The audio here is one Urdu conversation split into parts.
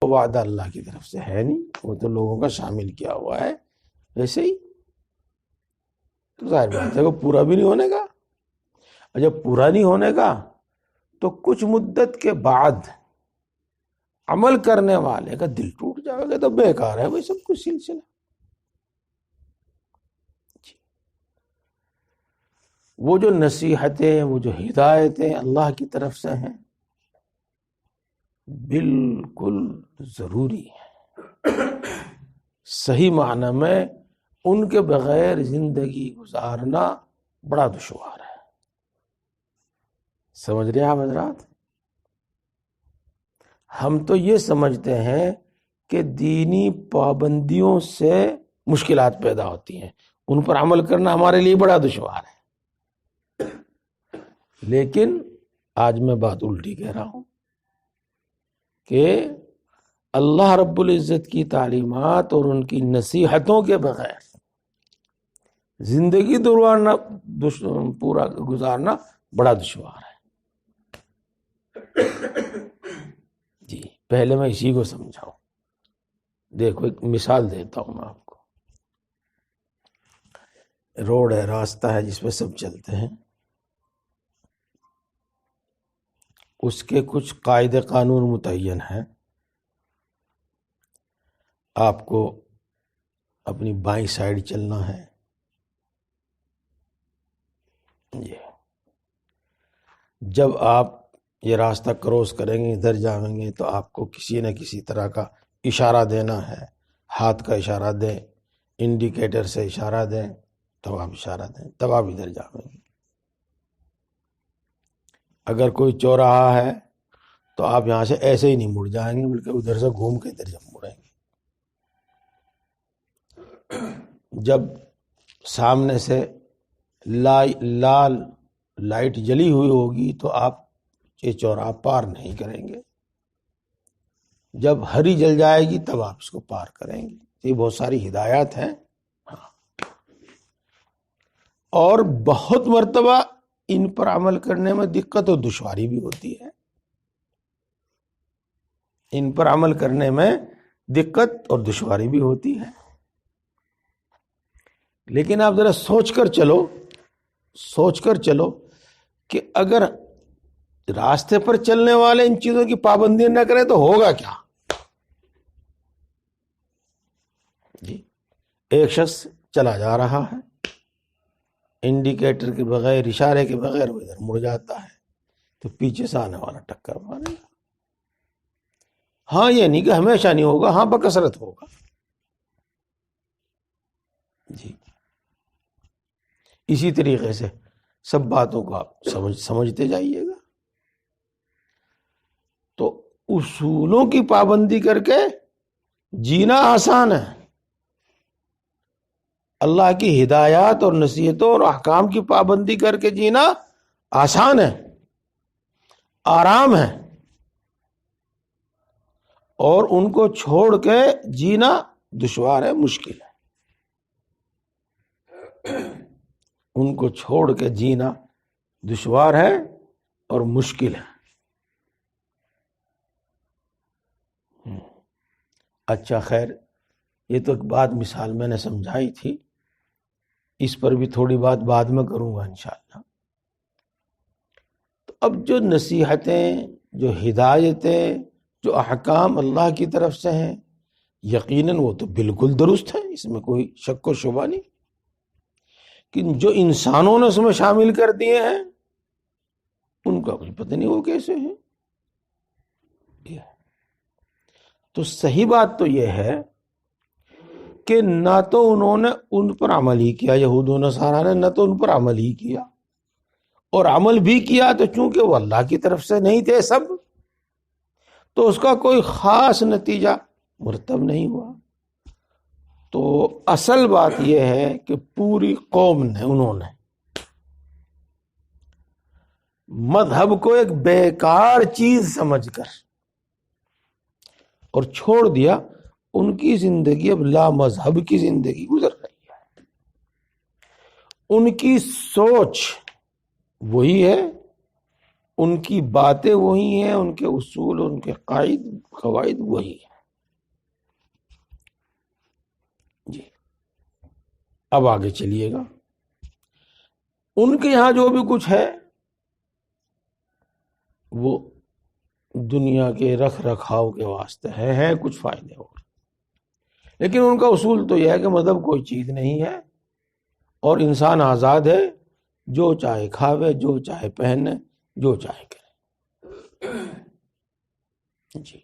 وعدہ اللہ کی طرف سے ہے نہیں، وہ تو لوگوں کا شامل کیا ہوا ہے ویسے ہی، تو ظاہر بات ہے وہ پورا بھی نہیں ہونے کا، اور جب پورا نہیں ہونے کا تو کچھ مدت کے بعد عمل کرنے والے کا دل ٹوٹ جائے گا، تو بیکار ہے وہ سب کچھ سلسلہ۔ وہ جو نصیحتیں، وہ جو ہدایتیں اللہ کی طرف سے ہیں بالکل ضروری ہے، صحیح معنی میں ان کے بغیر زندگی گزارنا بڑا دشوار ہے۔ سمجھ رہے ہیں آپ حضرات؟ ہم تو یہ سمجھتے ہیں کہ دینی پابندیوں سے مشکلات پیدا ہوتی ہیں، ان پر عمل کرنا ہمارے لیے بڑا دشوار ہے، لیکن آج میں بات الٹی کہہ رہا ہوں کہ اللہ رب العزت کی تعلیمات اور ان کی نصیحتوں کے بغیر زندگی پورا گزارنا بڑا دشوار ہے۔ جی پہلے میں اسی کو سمجھاؤں۔ دیکھو ایک مثال دیتا ہوں میں آپ کو۔ روڈ ہے، راستہ ہے جس پہ سب چلتے ہیں، اس کے کچھ قاعدے قانون متعین ہیں۔ آپ کو اپنی بائیں سائڈ چلنا ہے، جب آپ یہ راستہ کروس کریں گے، ادھر جائیں گے، تو آپ کو کسی نہ کسی طرح کا اشارہ دینا ہے، ہاتھ کا اشارہ دیں، انڈیکیٹر سے اشارہ دیں، تب آپ اشارہ دیں، تب آپ ادھر جائیں گے۔ اگر کوئی چوراہا ہے تو آپ یہاں سے ایسے ہی نہیں مڑ جائیں گے، بلکہ ادھر سے گھوم کے ادھر جب مڑیں گے۔ جب سامنے سے لال لائٹ جلی ہوئی ہوگی تو آپ یہ چوراہا پار نہیں کریں گے، جب ہری جل جائے گی تب آپ اس کو پار کریں گے۔ یہ بہت ساری ہدایات ہیں، اور بہت مرتبہ ان پر عمل کرنے میں دقت اور دشواری بھی ہوتی ہے، ان پر عمل کرنے میں دقت اور دشواری بھی ہوتی ہے، لیکن آپ ذرا سوچ کر چلو کہ اگر راستے پر چلنے والے ان چیزوں کی پابندی نہ کریں تو ہوگا کیا؟ جی ایک شخص چلا جا رہا ہے، انڈیکیٹر کے بغیر، اشارے کے بغیر وہ ادھر مڑ جاتا ہے، تو پیچھے سے آنے والا ٹکر مارے گا۔ ہاں یہ نہیں کہ ہمیشہ نہیں ہوگا، ہاں بکثرت ہوگا۔ جی اسی طریقے سے سب باتوں کو آپ سمجھتے جائیے گا، تو اصولوں کی پابندی کر کے جینا آسان ہے، اللہ کی ہدایات اور نصیحتوں اور احکام کی پابندی کر کے جینا آسان ہے، آرام ہے، اور ان کو چھوڑ کے جینا دشوار ہے، مشکل ہے۔ ان کو چھوڑ کے جینا دشوار ہے اور مشکل ہے۔ اچھا خیر، یہ تو ایک بات مثال میں نے سمجھائی تھی، اس پر بھی تھوڑی بات بعد میں کروں گا انشاءاللہ۔ تو اب جو نصیحتیں، جو ہدایتیں، جو احکام اللہ کی طرف سے ہیں، یقیناً وہ تو بالکل درست ہے، اس میں کوئی شک و شبہ نہیں، کہ جو انسانوں نے اس میں شامل کر دیے ہیں ان کا کچھ پتہ نہیں وہ کیسے ہیں۔ تو صحیح بات تو یہ ہے کہ نہ تو انہوں نے ان پر عمل ہی کیا، یہود و نصارہ نے نہ تو ان پر عمل ہی کیا، اور عمل بھی کیا تو چونکہ وہ اللہ کی طرف سے نہیں تھے سب، تو اس کا کوئی خاص نتیجہ مرتب نہیں ہوا۔ تو اصل بات یہ ہے کہ پوری قوم نے، انہوں نے مذہب کو ایک بیکار چیز سمجھ کر اور چھوڑ دیا، ان کی زندگی اب لا مذہب کی زندگی گزر رہی ہے۔ ان کی سوچ وہی ہے، ان کی باتیں وہی ہیں، ان کے اصول، ان کے قواعد وہی ہیں۔ اب آگے چلیے گا، ان کے یہاں جو بھی کچھ ہے وہ دنیا کے رکھ رکھاؤ کے واسطے ہے کچھ فائدے اور، لیکن ان کا اصول تو یہ ہے کہ مذہب کوئی چیز نہیں ہے اور انسان آزاد ہے، جو چاہے کھاوے، جو چاہے پہنے، جو چاہے کرے جی۔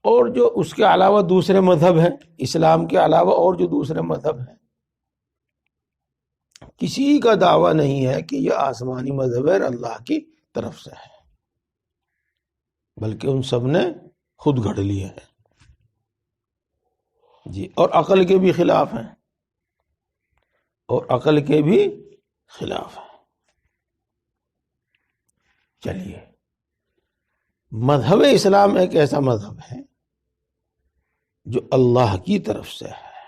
اور جو اس کے علاوہ دوسرے مذہب ہیں، اسلام کے علاوہ اور جو دوسرے مذہب ہیں، کسی کا دعویٰ نہیں ہے کہ یہ آسمانی مذہب ہے اللہ کی طرف سے ہے، بلکہ ان سب نے خود گھڑ لیے ہیں جی، اور عقل کے بھی خلاف ہیں، اور عقل کے بھی خلاف ہیں۔ چلیے، مذہب اسلام ایک ایسا مذہب ہے جو اللہ کی طرف سے ہے،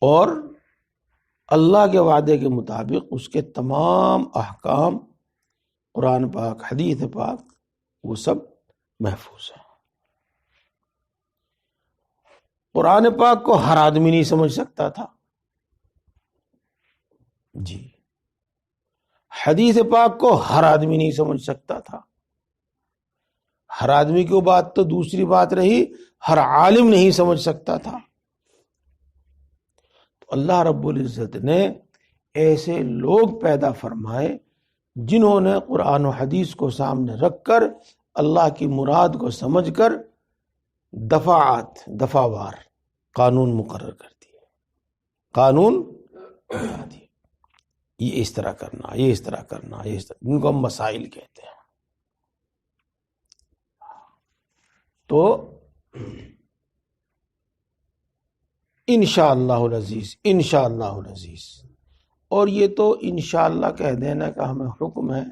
اور اللہ کے وعدے کے مطابق اس کے تمام احکام، قرآن پاک، حدیث پاک، وہ سب محفوظ ہیں۔ قرآن پاک کو ہر آدمی نہیں سمجھ سکتا تھا جی، حدیث پاک کو ہر آدمی نہیں سمجھ سکتا تھا، ہر آدمی کی بات تو دوسری بات رہی، ہر عالم نہیں سمجھ سکتا تھا۔ تو اللہ رب العزت نے ایسے لوگ پیدا فرمائے جنہوں نے قرآن و حدیث کو سامنے رکھ کر اللہ کی مراد کو سمجھ کر دفعہ وار قانون مقرر کر دیے، قانون بنا دیے، یہ اس طرح کرنا، یہ اس طرح کرنا، یہ اس طرح، ان کو ہم مسائل کہتے ہیں۔ تو انشاءاللہ العزیز، انشاءاللہ العزیز، اور یہ تو انشاءاللہ کہہ دینا کا ہمیں حکم ہے،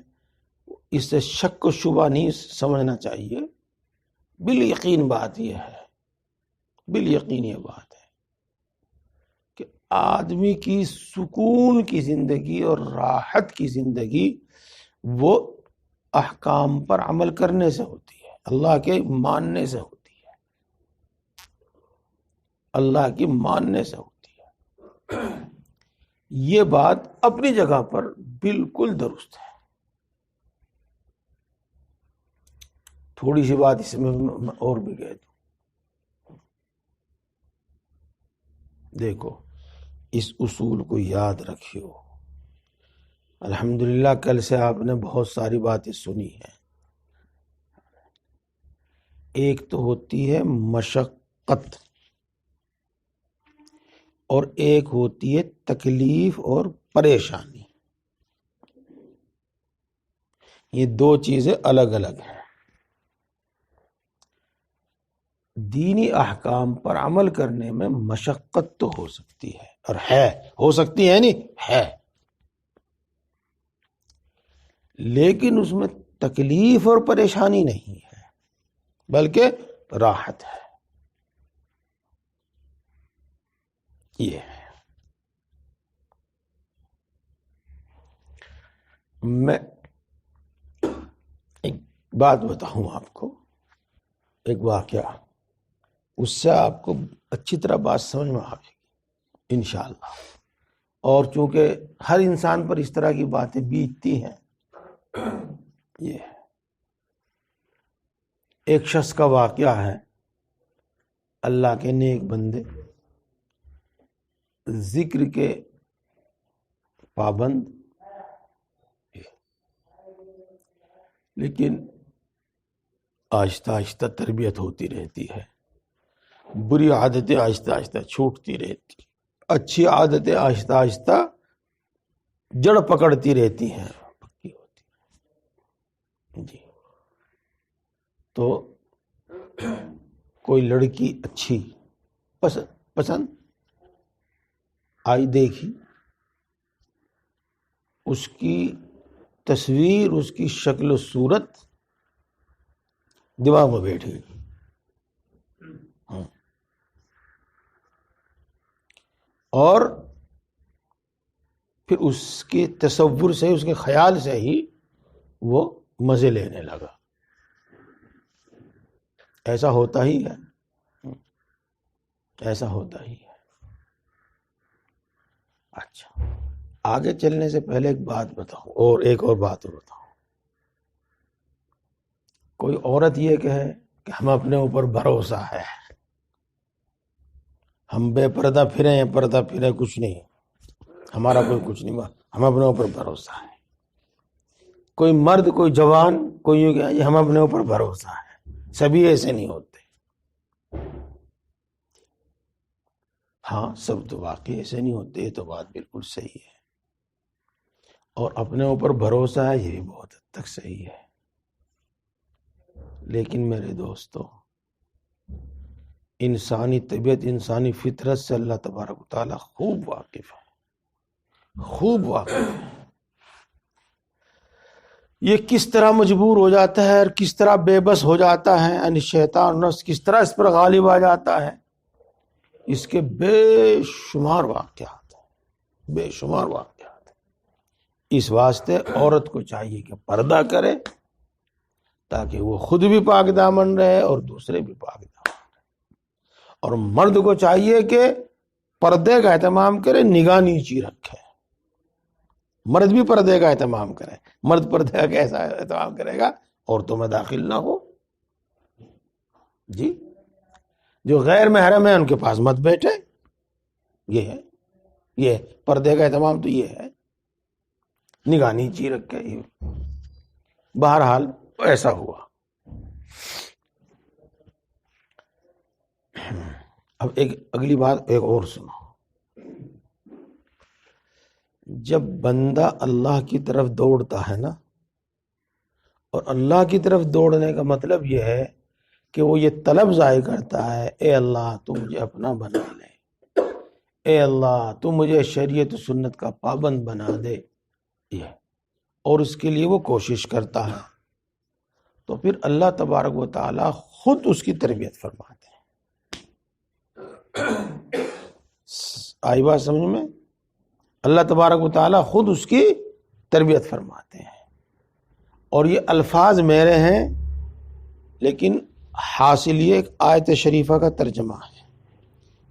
اس سے شک و شبہ نہیں سمجھنا چاہیے، بالیقین بات یہ ہے، بالیقین یہ بات ہے کہ آدمی کی سکون کی زندگی اور راحت کی زندگی وہ احکام پر عمل کرنے سے ہوتی ہے، اللہ کے ماننے سے ہوتی ہے، اللہ کی ماننے سے ہوتی ہے۔ یہ بات اپنی جگہ پر بالکل درست ہے۔ تھوڑی سی بات اس میں اور بھی کہہ دوں، دیکھو اس اصول کو یاد رکھیو، الحمدللہ کل سے آپ نے بہت ساری باتیں سنی ہیں۔ ایک تو ہوتی ہے مشقت اور ایک ہوتی ہے تکلیف اور پریشانی، یہ دو چیزیں الگ الگ ہیں۔ دینی احکام پر عمل کرنے میں مشقت تو ہو سکتی ہے، اور ہے، ہو سکتی ہے نہیں ہے، لیکن اس میں تکلیف اور پریشانی نہیں ہے، بلکہ راحت ہے، یہ ہے۔ میں ایک بات بتاؤں آپ کو، ایک واقعہ، اس سے آپ کو اچھی طرح بات سمجھ میں آئے گی انشاءاللہ، اور چونکہ ہر انسان پر اس طرح کی باتیں بیتتی ہیں، یہ ہے۔ ایک شخص کا واقعہ ہے، اللہ کے نیک بندے، ذکر کے پابند، لیکن آہستہ آہستہ تربیت ہوتی رہتی ہے، بری عادتیں آہستہ آہستہ چھوٹتی رہتی، اچھی عادتیں آہستہ آہستہ جڑ پکڑتی رہتی ہیں، پکی ہوتی جی۔ تو کوئی لڑکی اچھی پسند آئی، دیکھی، اس کی تصویر، اس کی شکل و صورت دماغ میں بیٹھ گئی، اور پھر اس کے تصور سے، اس کے خیال سے ہی وہ مزے لینے لگا۔ ایسا ہوتا ہی ہے، ایسا ہوتا ہی ہے۔ اچھا، آگے چلنے سے پہلے ایک بات بتاؤں، اور ایک اور بات بتاؤں. کوئی عورت یہ کہے کہ ہم اپنے اوپر بھروسہ ہے، ہم بے پردہ پھریں یا پردہ پھریں، کچھ نہیں، ہمارا کوئی کچھ نہیں، ہم اپنے اوپر بھروسہ ہے. کوئی مرد، کوئی جوان، کوئی یوں کہ ہم اپنے اوپر بھروسہ ہے. سبھی ایسے نہیں ہوتے. ہاں، سب تو واقعی ایسے نہیں ہوتے، یہ تو بات بالکل صحیح ہے. اور اپنے اوپر بھروسہ ہے، یہ بھی بہت حد تک صحیح ہے. لیکن میرے دوستو، انسانی طبیعت، انسانی فطرت سے اللہ تبارک و تعالیٰ خوب واقف ہے، خوب واقف ہے. یہ کس طرح مجبور ہو جاتا ہے اور کس طرح بے بس ہو جاتا ہے، یعنی شیطان نفس کس طرح اس پر غالب آ جاتا ہے، اس کے بے شمار واقعات ہیں، بے شمار واقعات ہیں. اس واسطے عورت کو چاہیے کہ پردہ کرے تاکہ وہ خود بھی پاک دامن رہے اور دوسرے بھی پاک دامن رہے. اور مرد کو چاہیے کہ پردے کا اہتمام کرے، نگاہ نیچی رکھے. مرد بھی پردے کا اہتمام کرے. مرد پردے کا کیسا اہتمام کرے گا؟ عورتوں میں داخل نہ ہو جی. جو غیر محرم ہے ان کے پاس مت بیٹھے. یہ ہے، یہ پردے کا اہتمام تو یہ ہے، نگاہ نیچی رکھے. بہرحال ایسا ہوا. اب ایک اگلی بات ایک اور سنو. جب بندہ اللہ کی طرف دوڑتا ہے نا، اور اللہ کی طرف دوڑنے کا مطلب یہ ہے کہ وہ یہ طلب ظاہر کرتا ہے، اے اللہ تو مجھے اپنا بنا لے، اے اللہ تو مجھے شریعت و سنت کا پابند بنا دے، یہ، اور اس کے لیے وہ کوشش کرتا ہے، تو پھر اللہ تبارک و تعالی خود اس کی تربیت فرماتے ہیں. آئی بات سمجھ میں؟ اللہ تبارک و تعالی خود اس کی تربیت فرماتے ہیں. اور یہ الفاظ میرے ہیں، لیکن حاصل یہ ایک آیت شریفہ کا ترجمہ ہے،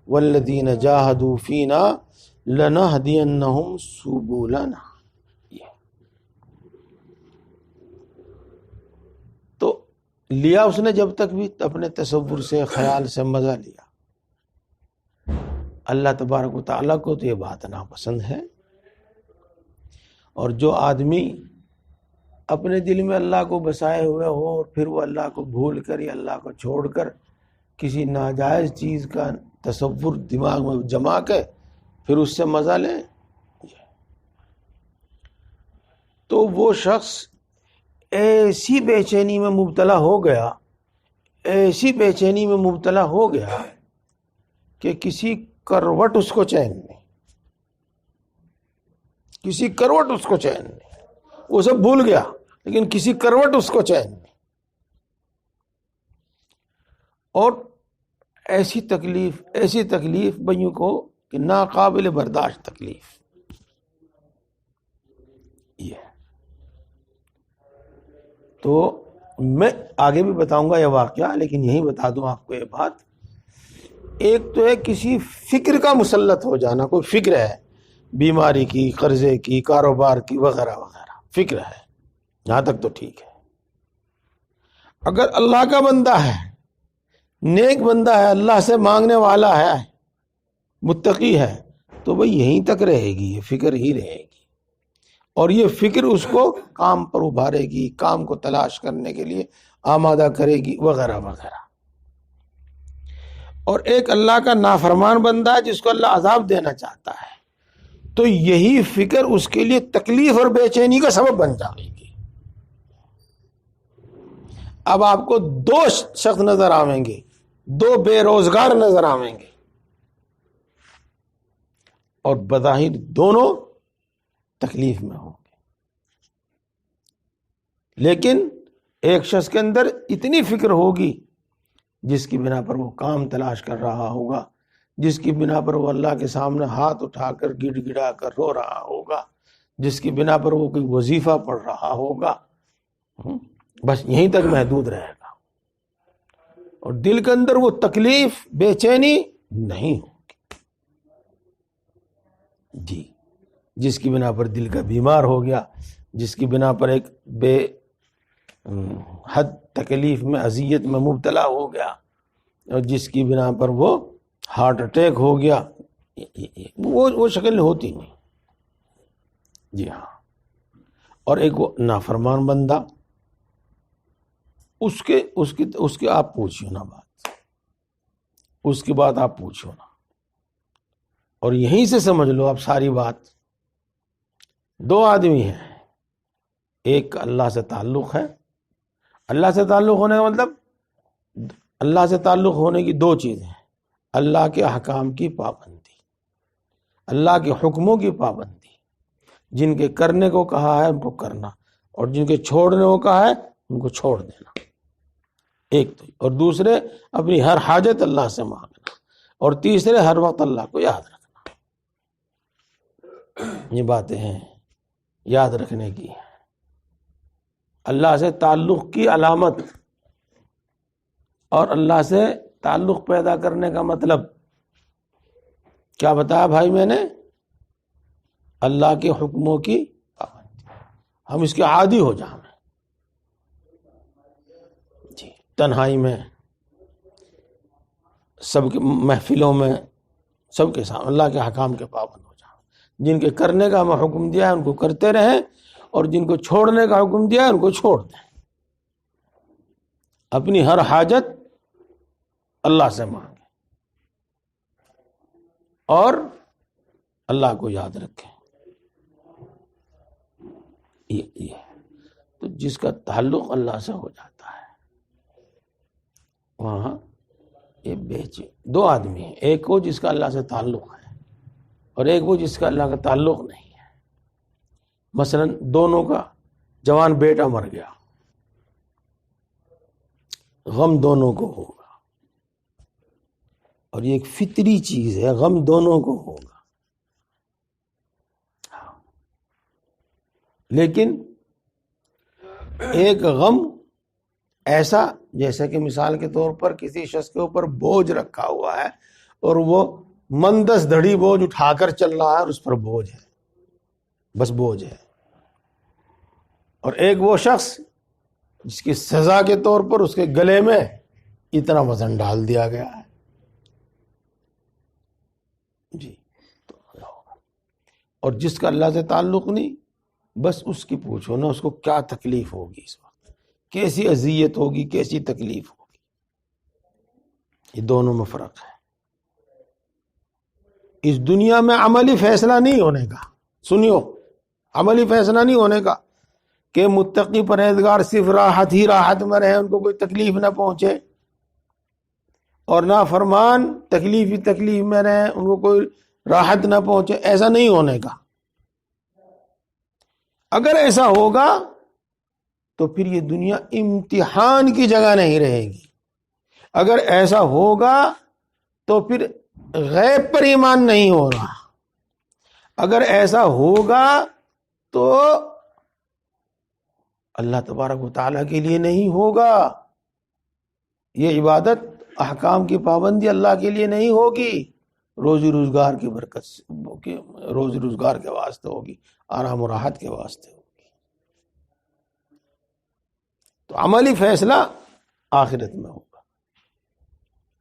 والذین جاہدوا فینا لنہدینہم سبلنا. تو لیا اس نے جب تک بھی اپنے تصور سے، خیال سے مزہ لیا. اللہ تبارک و تعالیٰ کو تو یہ بات ناپسند ہے. اور جو آدمی اپنے دل میں اللہ کو بسائے ہوئے ہو اور پھر وہ اللہ کو بھول کر یا اللہ کو چھوڑ کر کسی ناجائز چیز کا تصور دماغ میں جما کے پھر اس سے مزہ لے، تو وہ شخص ایسی بے چینی میں مبتلا ہو گیا، ایسی بے چینی میں مبتلا ہو گیا کہ کسی کروٹ اس کو چین نہیں، کسی کروٹ اس کو چین نہیں. وہ سب بھول گیا لیکن کسی کروٹ اس کو چین نہیں. اور ایسی تکلیف بھائیوں کو کہ ناقابل برداشت تکلیف. یہ تو میں آگے بھی بتاؤں گا یہ واقعہ، لیکن یہی بتا دوں آپ کو یہ بات. ایک تو ہے کسی فکر کا مسلط ہو جانا، کوئی فکر ہے بیماری کی، قرضے کی، کاروبار کی، وغیرہ وغیرہ، فکر ہے، یہاں تک تو ٹھیک ہے. اگر اللہ کا بندہ ہے، نیک بندہ ہے، اللہ سے مانگنے والا ہے، متقی ہے، تو بھئی یہیں تک رہے گی، یہ فکر ہی رہے گی. اور یہ فکر اس کو کام پر ابھارے گی، کام کو تلاش کرنے کے لیے آمادہ کرے گی، وغیرہ وغیرہ. اور ایک اللہ کا نافرمان بندہ ہے جس کو اللہ عذاب دینا چاہتا ہے، تو یہی فکر اس کے لیے تکلیف اور بے چینی کا سبب بن جائے گی. اب آپ کو دو شخص نظر آئیں گے، دو بے روزگار نظر آئیں گے، اور بظاہر دونوں تکلیف میں ہوں گے، لیکن ایک شخص کے اندر اتنی فکر ہوگی جس کی بنا پر وہ کام تلاش کر رہا ہوگا، جس کی بنا پر وہ اللہ کے سامنے ہاتھ اٹھا کر گڑ گڑا کر رو رہا ہوگا، جس کی بنا پر وہ کوئی وظیفہ پڑھ رہا ہوگا. بس یہیں تک محدود رہے گا، اور دل کے اندر وہ تکلیف، بے چینی نہیں ہوگی. جی جس کی بنا پر دل کا بیمار ہو گیا، جس کی بنا پر ایک بے حد تکلیف میں اذیت میں مبتلا ہو گیا، اور جس کی بنا پر وہ ہارٹ اٹیک ہو گیا، وہ شکل ہوتی نہیں. جی ہاں. اور ایک وہ نافرمان بندہ، اس کے آپ پوچھو نا بات، اس کی بات آپ پوچھو نا. اور یہیں سے سمجھ لو آپ ساری بات. دو آدمی ہیں، ایک کا اللہ سے تعلق ہے. اللہ سے تعلق ہونے کا مطلب، اللہ سے تعلق ہونے کی دو چیزیں ہیں: اللہ کے احکام کی پابندی، اللہ کے حکموں کی پابندی. جن کے کرنے کو کہا ہے ان کو کرنا، اور جن کے چھوڑنے کو کہا ہے ان کو چھوڑ دینا. ایک تو، اور دوسرے اپنی ہر حاجت اللہ سے مانگنا، اور تیسرے ہر وقت اللہ کو یاد رکھنا. یہ باتیں ہیں یاد رکھنے کی. اللہ سے تعلق کی علامت اور اللہ سے تعلق پیدا کرنے کا مطلب کیا بتایا بھائی میں نے؟ اللہ کے حکموں کی پابندی. ہم اس کے عادی ہو جائیں جی، تنہائی میں، سب کے محفلوں میں، سب کے سامنے اللہ کے حکام کے پابند ہو جائیں. جن کے کرنے کا ہمیں حکم دیا ہے ان کو کرتے رہیں، اور جن کو چھوڑنے کا حکم دیا ہے ان کو چھوڑ دیں. اپنی ہر حاجت اللہ سے مانگیں اور اللہ کو یاد رکھیں. یہ تو جس کا تعلق اللہ سے ہو جاتا ہے وہاں یہ دو آدمی ہیں، ایک وہ جس کا اللہ سے تعلق ہے، اور ایک وہ جس کا اللہ کا تعلق نہیں ہے. مثلا دونوں کا جوان بیٹا مر گیا، غم دونوں کو ہوگا، اور یہ ایک فطری چیز ہے، غم دونوں کو ہوگا. لیکن ایک غم ایسا، جیسے کہ مثال کے طور پر کسی شخص کے اوپر بوجھ رکھا ہوا ہے اور وہ مندس دھڑی بوجھ اٹھا کر چل رہا ہے اور اس پر بوجھ ہے، بس بوجھ ہے. اور ایک وہ شخص جس کی سزا کے طور پر اس کے گلے میں اتنا وزن ڈال دیا گیا ہے. جی تو اور جس کا اللہ سے تعلق نہیں، بس اس کی پوچھو نا، اس کو کیا تکلیف ہوگی اس وقت، کیسی اذیت ہوگی، کیسی تکلیف ہوگی. یہ دونوں میں فرق ہے. اس دنیا میں عملی فیصلہ نہیں ہونے کا، سنیو، عملی فیصلہ نہیں ہونے کا کہ متقی پرہیزگار صرف راحت ہی راحت میں رہے، ان کو کوئی تکلیف نہ پہنچے، اور نافرمان تکلیف ہی تکلیف میں رہے، ان کو کوئی راحت نہ پہنچے. ایسا نہیں ہونے کا. اگر ایسا ہوگا تو پھر یہ دنیا امتحان کی جگہ نہیں رہے گی. اگر ایسا ہوگا تو پھر غیب پر ایمان نہیں ہو رہا. اگر ایسا ہوگا تو اللہ تبارک و تعالیٰ کے لیے نہیں ہوگا. یہ عبادت، احکام کی پابندی اللہ کے لیے نہیں ہوگی، روزی روزگار کی برکت سے، روزی روزگار کے واسطے ہوگی، آرام و راحت کے واسطے ہوگی. تو عملی فیصلہ آخرت میں ہوگا،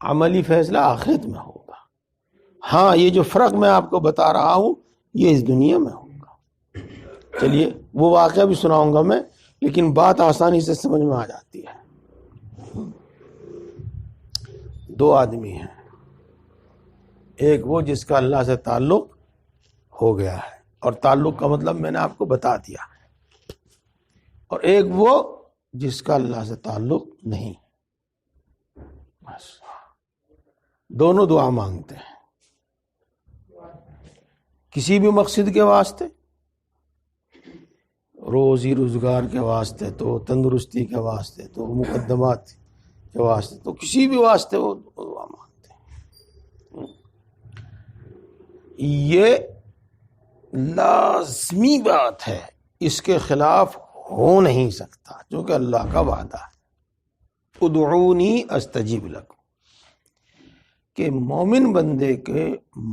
عملی فیصلہ آخرت میں ہوگا. ہاں یہ جو فرق میں آپ کو بتا رہا ہوں یہ اس دنیا میں ہوگا. چلیے وہ واقعہ بھی سناؤں گا میں، لیکن بات آسانی سے سمجھ میں آ جاتی ہے. دو آدمی ہیں، ایک وہ جس کا اللہ سے تعلق ہو گیا ہے، اور تعلق کا مطلب میں نے آپ کو بتا دیا، اور ایک وہ جس کا اللہ سے تعلق نہیں. بس دونوں دعا مانگتے ہیں، کسی بھی مقصد کے واسطے، روزی روزگار کے واسطے، تو تندرستی کے واسطے، تو مقدمات کے واسطے، تو کسی بھی واسطے وہ دعا مانگتے ہیں. یہ لازمی بات ہے، اس کے خلاف ہو نہیں سکتا، کیونکہ اللہ کا وعدہ ہے ادعونی استجب لکم، کہ مومن بندے کے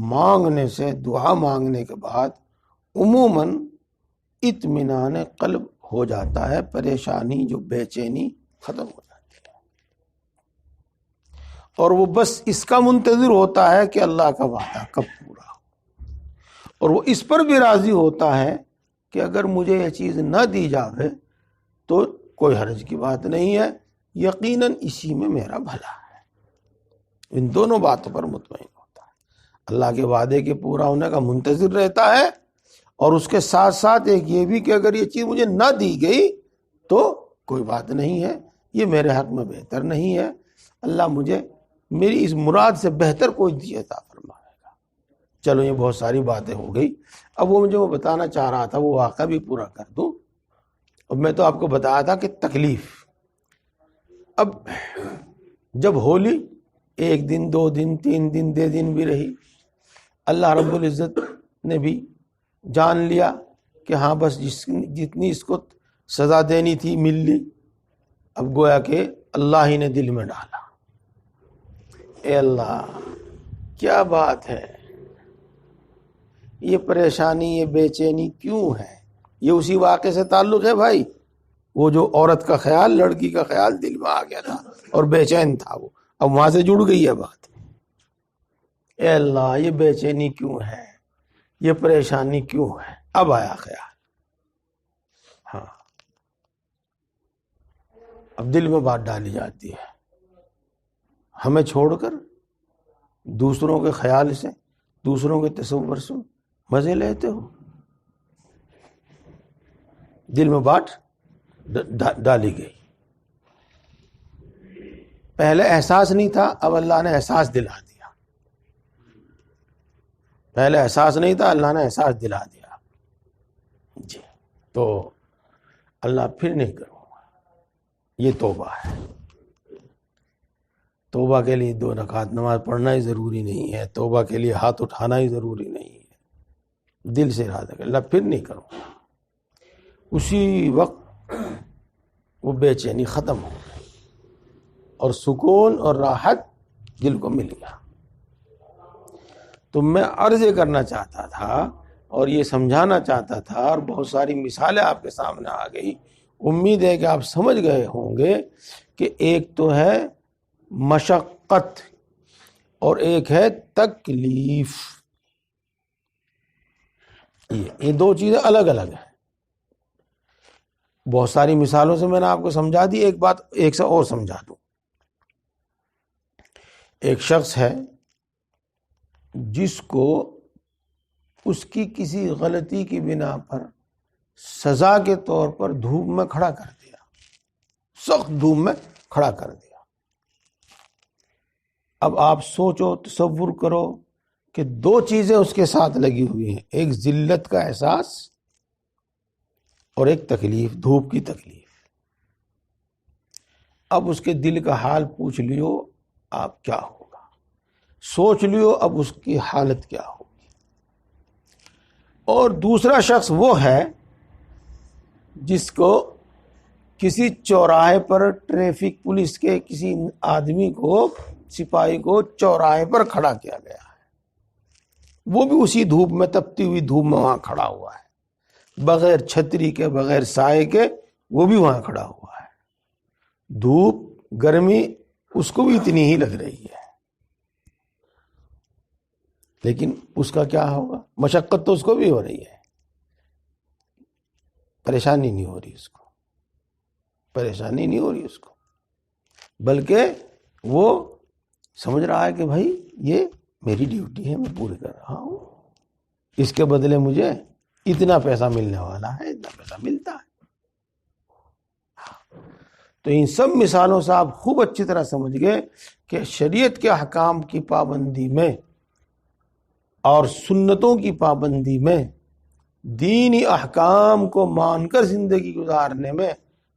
مانگنے سے، دعا مانگنے کے بعد عموماً اطمینان قلب ہو جاتا ہے، پریشانی جو بے چینی ختم ہو جاتی ہے، اور وہ بس اس کا منتظر ہوتا ہے کہ اللہ کا وعدہ کب پورا ہو، اور وہ اس پر بھی راضی ہوتا ہے کہ اگر مجھے یہ چیز نہ دی جاوے تو کوئی حرج کی بات نہیں ہے، یقیناً اسی میں میرا بھلا ہے۔ ان دونوں باتوں پر مطمئن ہوتا ہے، اللہ کے وعدے کے پورا ہونے کا منتظر رہتا ہے، اور اس کے ساتھ ساتھ ایک یہ بھی کہ اگر یہ چیز مجھے نہ دی گئی تو کوئی بات نہیں ہے، یہ میرے حق میں بہتر نہیں ہے، اللہ مجھے میری اس مراد سے بہتر کوئی چیز عطا فرمائے گا۔ چلو یہ بہت ساری باتیں ہو گئی، اب وہ مجھے بتانا چاہ رہا تھا وہ واقعہ بھی پورا کر دوں۔ اب میں تو آپ کو بتایا تھا کہ تکلیف، اب جب ہولی 1 دن 2 دن 3 دن 2 دن بھی رہی، اللہ رب العزت نے بھی جان لیا کہ ہاں بس جتنی اس کو سزا دینی تھی مل لی، اب گویا کہ اللہ ہی نے دل میں ڈالا، اے اللہ کیا بات ہے، یہ پریشانی یہ بے چینی کیوں ہے؟ یہ اسی واقعے سے تعلق ہے بھائی، وہ جو عورت کا خیال، لڑکی کا خیال دل میں آ گیا تھا اور بے چین تھا وہ، اب وہاں سے جڑ گئی ہے بات۔ اے اللہ یہ بے چینی کیوں ہے، یہ پریشانی کیوں ہے؟ اب آیا خیال، ہاں اب دل میں بات ڈالی جاتی ہے، ہمیں چھوڑ کر دوسروں کے خیال سے، دوسروں کے تصور سے مزے لیتے ہو، دل میں بات ڈالی گئی۔ پہلے احساس نہیں تھا، اب اللہ نے احساس دلا دیا، پہلے احساس نہیں تھا، اللہ نے احساس دلا دیا، جی تو اللہ پھر نہیں کروں گا۔ یہ توبہ ہے، توبہ کے لیے 2 رکعت نماز پڑھنا ہی ضروری نہیں ہے، توبہ کے لیے ہاتھ اٹھانا ہی ضروری نہیں ہے، دل سے ارادہ کر اللہ پھر نہیں کروں گا، اسی وقت وہ بے چینی ختم ہو گئی اور سکون اور راحت دل کو مل گیا۔ تو میں عرض یہ کرنا چاہتا تھا اور یہ سمجھانا چاہتا تھا، اور بہت ساری مثالیں آپ کے سامنے آ گئی، امید ہے کہ آپ سمجھ گئے ہوں گے کہ ایک تو ہے مشقت اور ایک ہے تکلیف، یہ 2 چیزیں الگ الگ ہیں۔ بہت ساری مثالوں سے میں نے آپ کو سمجھا دی، ایک بات ایک سے اور سمجھا دوں۔ ایک شخص ہے جس کو اس کی کسی غلطی کی بنا پر سزا کے طور پر دھوپ میں کھڑا کر دیا، سخت دھوپ میں کھڑا کر دیا۔ اب آپ سوچو، تصور کرو کہ 2 چیزیں اس کے ساتھ لگی ہوئی ہیں، ایک ذلت کا احساس اور ایک تکلیف، دھوپ کی تکلیف۔ اب اس کے دل کا حال پوچھ لیو آپ کیا ہوگا، سوچ لیو اب اس کی حالت کیا ہوگی۔ اور دوسرا شخص وہ ہے جس کو کسی چوراہے پر ٹریفک پولیس کے کسی آدمی کو، سپاہی کو چوراہے پر کھڑا کیا گیا ہے، وہ بھی اسی دھوپ میں، تپتی ہوئی دھوپ میں وہاں کھڑا ہوا ہے، بغیر چھتری کے، بغیر سائے کے، وہ بھی وہاں کھڑا ہوا ہے، دھوپ گرمی اس کو بھی اتنی ہی لگ رہی ہے، لیکن اس کا کیا ہوگا؟ مشقت تو اس کو بھی ہو رہی ہے، پریشانی نہیں ہو رہی اس کو، پریشانی نہیں ہو رہی اس کو، بلکہ وہ سمجھ رہا ہے کہ بھائی یہ میری ڈیوٹی ہے، میں پوری کر رہا ہوں، اس کے بدلے مجھے اتنا پیسہ ملنے والا ہے، اتنا پیسہ ملتا ہے۔ تو ان سب مثالوں سے آپ خوب اچھی طرح سمجھ گئے کہ شریعت کے احکام کی پابندی میں اور سنتوں کی پابندی میں، دینی احکام کو مان کر زندگی گزارنے میں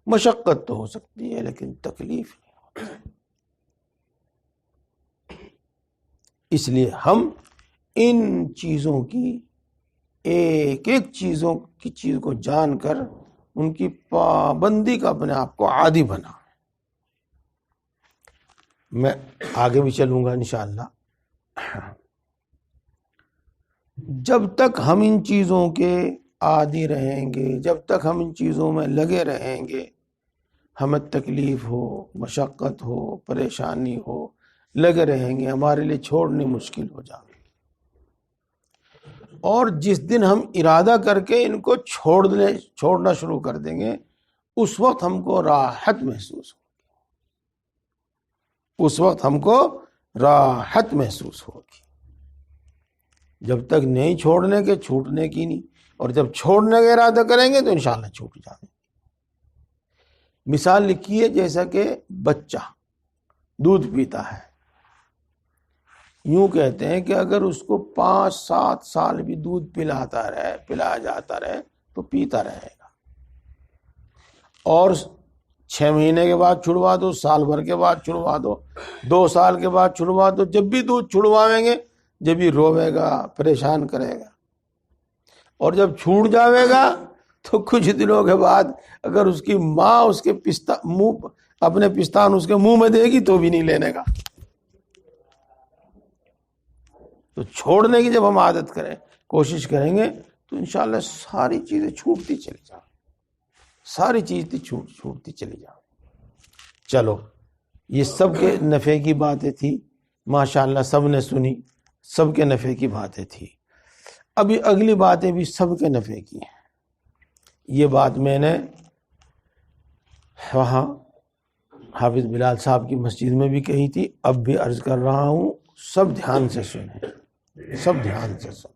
مشقت تو ہو سکتی ہے لیکن تکلیف نہیں ہوتی۔ اس لیے ہم ان چیزوں کی ایک ایک چیز کو جان کر ان کی پابندی کا اپنے آپ کو عادی بنا۔ میں آگے بھی چلوں گا انشاءاللہ۔ جب تک ہم ان چیزوں کے عادی رہیں گے، جب تک ہم ان چیزوں میں لگے رہیں گے، ہمیں تکلیف ہو، مشقت ہو، پریشانی ہو، لگے رہیں گے، ہمارے لیے چھوڑنے مشکل ہو جائے. اور جس دن ہم ارادہ کر کے ان کو چھوڑنا شروع کر دیں گے، اس وقت ہم کو راحت محسوس ہوگی، اس وقت ہم کو راحت محسوس ہوگی. جب تک نہیں چھوڑنے کے، چھوٹنے کی نہیں. اور جب چھوڑنے کا ارادہ کریں گے تو انشاءاللہ چھوٹ جائیں گے. مثال لکھی ہے جیسا کہ بچہ دودھ پیتا ہے، یوں کہتے ہیں کہ اگر اس کو 5-7 سال بھی دودھ پلایا جاتا رہے تو پیتا رہے گا. اور 6 مہینے کے بعد چھڑوا دو، سال بھر کے بعد چھڑوا دو، 2 سال کے بعد چھڑوا دو، جب بھی دودھ چھڑوائیں گے جب بھی روے گا، پریشان کرے گا. اور جب چھوٹ جاوے گا تو کچھ دنوں کے بعد اگر اس کی ماں اس کے اپنے پستان اس کے منہ میں دے گی تو بھی نہیں لینے گا. تو چھوڑنے کی جب ہم عادت کریں، کوشش کریں گے تو انشاءاللہ ساری چیزیں چھوٹتی چلی جائیں، ساری چیزیں چھوٹتی چلی جائیں. چلو، یہ سب کے نفع کی باتیں تھی، ماشاءاللہ سب نے سنی، سب کے نفع کی باتیں تھی. ابھی اگلی باتیں بھی سب کے نفع کی ہیں. یہ بات میں نے وہاں حافظ بلال صاحب کی مسجد میں بھی کہی تھی، اب بھی عرض کر رہا ہوں، سب دھیان سے سنیں، سب دھیان سے سنیں.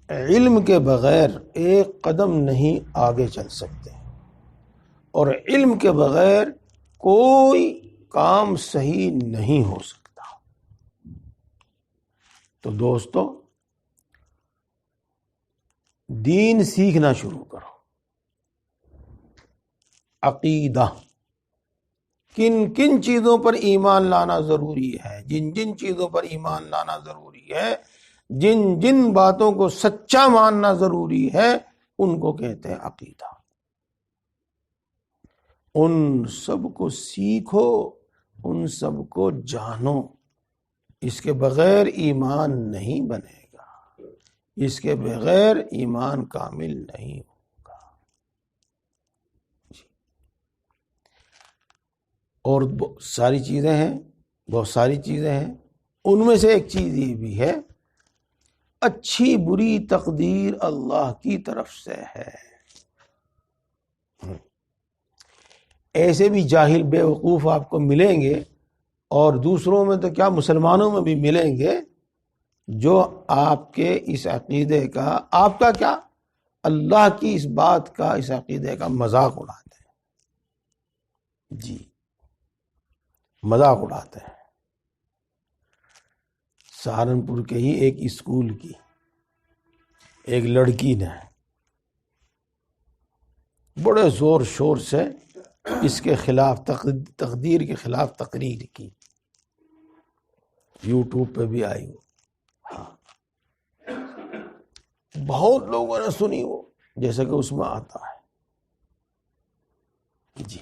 علم کے بغیر ایک قدم نہیں آگے چل سکتے، اور علم کے بغیر کوئی کام صحیح نہیں ہو سکتا. تو دوستو، دین سیکھنا شروع کرو. عقیدہ، کن کن چیزوں پر ایمان لانا ضروری ہے، جن جن چیزوں پر ایمان لانا ضروری ہے، جن جن باتوں کو سچا ماننا ضروری ہے، ان کو کہتے ہیں عقیدہ. ان سب کو سیکھو، ان سب کو جانو. اس کے بغیر ایمان نہیں بنے گا، اس کے بغیر ایمان کامل نہیں ہوگا. اور بہت ساری چیزیں ہیں. ان میں سے ایک چیز یہ بھی ہے، اچھی بری تقدیر اللہ کی طرف سے ہے. ایسے بھی جاہل بے وقوف آپ کو ملیں گے، اور دوسروں میں تو کیا مسلمانوں میں بھی ملیں گے، جو آپ کے اس عقیدے کا، آپ کا کیا، اللہ کی اس بات کا، اس عقیدے کا مذاق اڑاتے ہیں. جی، مذاق اڑاتے ہیں. سہارنپور کے ہی ایک اسکول کی ایک لڑکی نے بڑے زور شور سے اس کے خلاف، تقدیر کے خلاف تقریر کی، یوٹیوب پہ بھی آئی وہ. بہت لوگوں نے سنی وہ، جیسا کہ اس میں آتا ہے. جی،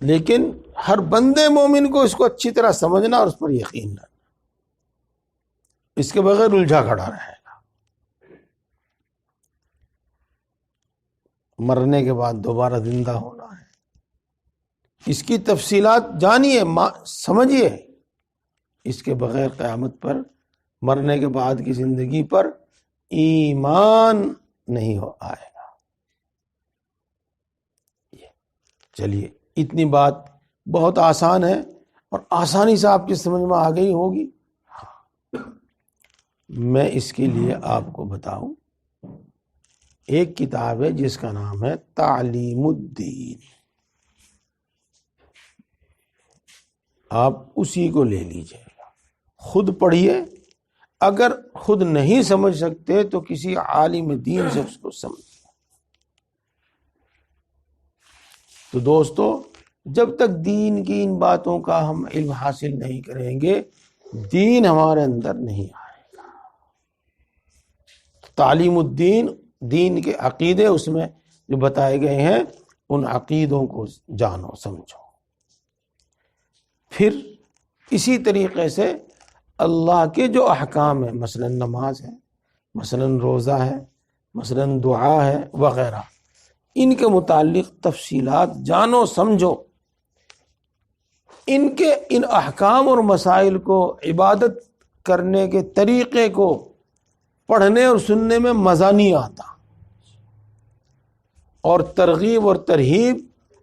لیکن ہر بندے مومن کو اس کو اچھی طرح سمجھنا اور اس پر یقین رکھنا، اس کے بغیر الجھا کھڑا رہے گا. مرنے کے بعد دوبارہ زندہ ہونا ہے، اس کی تفصیلات جانیے، سمجھیے. اس کے بغیر قیامت پر، مرنے کے بعد کی زندگی پر ایمان نہیں آئے گا. چلیے، اتنی بات بہت آسان ہے، اور آسانی سے آپ کی سمجھ میں آ گئی ہوگی. میں اس کے لیے آپ کو بتاؤں، ایک کتاب ہے جس کا نام ہے تعلیم الدین. آپ اسی کو لے لیجئے گا، خود پڑھیے. اگر خود نہیں سمجھ سکتے تو کسی عالم دین سے اس کو سمجھیے. تو دوستو، جب تک دین کی ان باتوں کا ہم علم حاصل نہیں کریں گے، دین ہمارے اندر نہیں آئے گا. تعلیم الدین، دین کے عقیدے اس میں جو بتائے گئے ہیں، ان عقیدوں کو جانو، سمجھو. پھر اسی طریقے سے اللہ کے جو احکام ہیں، مثلا نماز ہے، مثلا روزہ ہے، مثلا دعا ہے وغیرہ، ان کے متعلق تفصیلات جانو سمجھو، ان احکام اور مسائل کو، عبادت کرنے کے طریقے کو پڑھنے اور سننے میں مزہ نہیں آتا، اور ترغیب اور ترہیب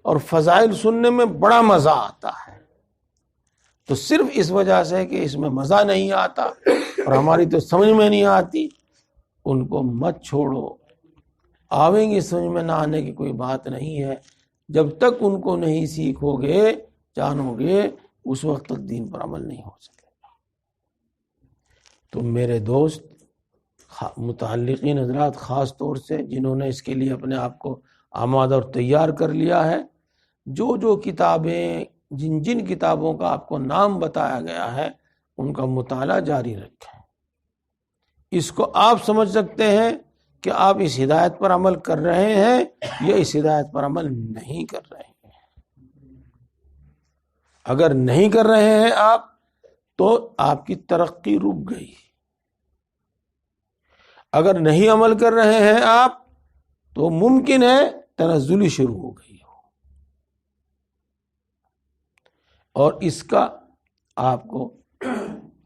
اور فضائل سننے میں بڑا مزہ آتا ہے۔ تو صرف اس وجہ سے کہ اس میں مزہ نہیں آتا اور ہماری تو سمجھ میں نہیں آتی، ان کو مت چھوڑو، آویں گے سمجھ میں نہ آنے کی کوئی بات نہیں ہے، جب تک ان کو نہیں سیکھو گے جانو گے اس وقت تک دین پر عمل نہیں ہو سکے گا۔ تو میرے دوست متعلقین حضرات، خاص طور سے جنہوں نے اس کے لیے اپنے آپ کو آمادہ اور تیار کر لیا ہے، جو کتابیں، جن کتابوں کا آپ کو نام بتایا گیا ہے ان کا مطالعہ جاری رکھیں۔ اس کو آپ سمجھ سکتے ہیں کہ آپ اس ہدایت پر عمل کر رہے ہیں یا اس ہدایت پر عمل نہیں کر رہے ہیں۔ اگر نہیں کر رہے ہیں آپ تو آپ کی ترقی رک گئی، اگر نہیں عمل کر رہے ہیں آپ تو ممکن ہے تنزلی شروع ہو گئی ہو، اور اس کا آپ کو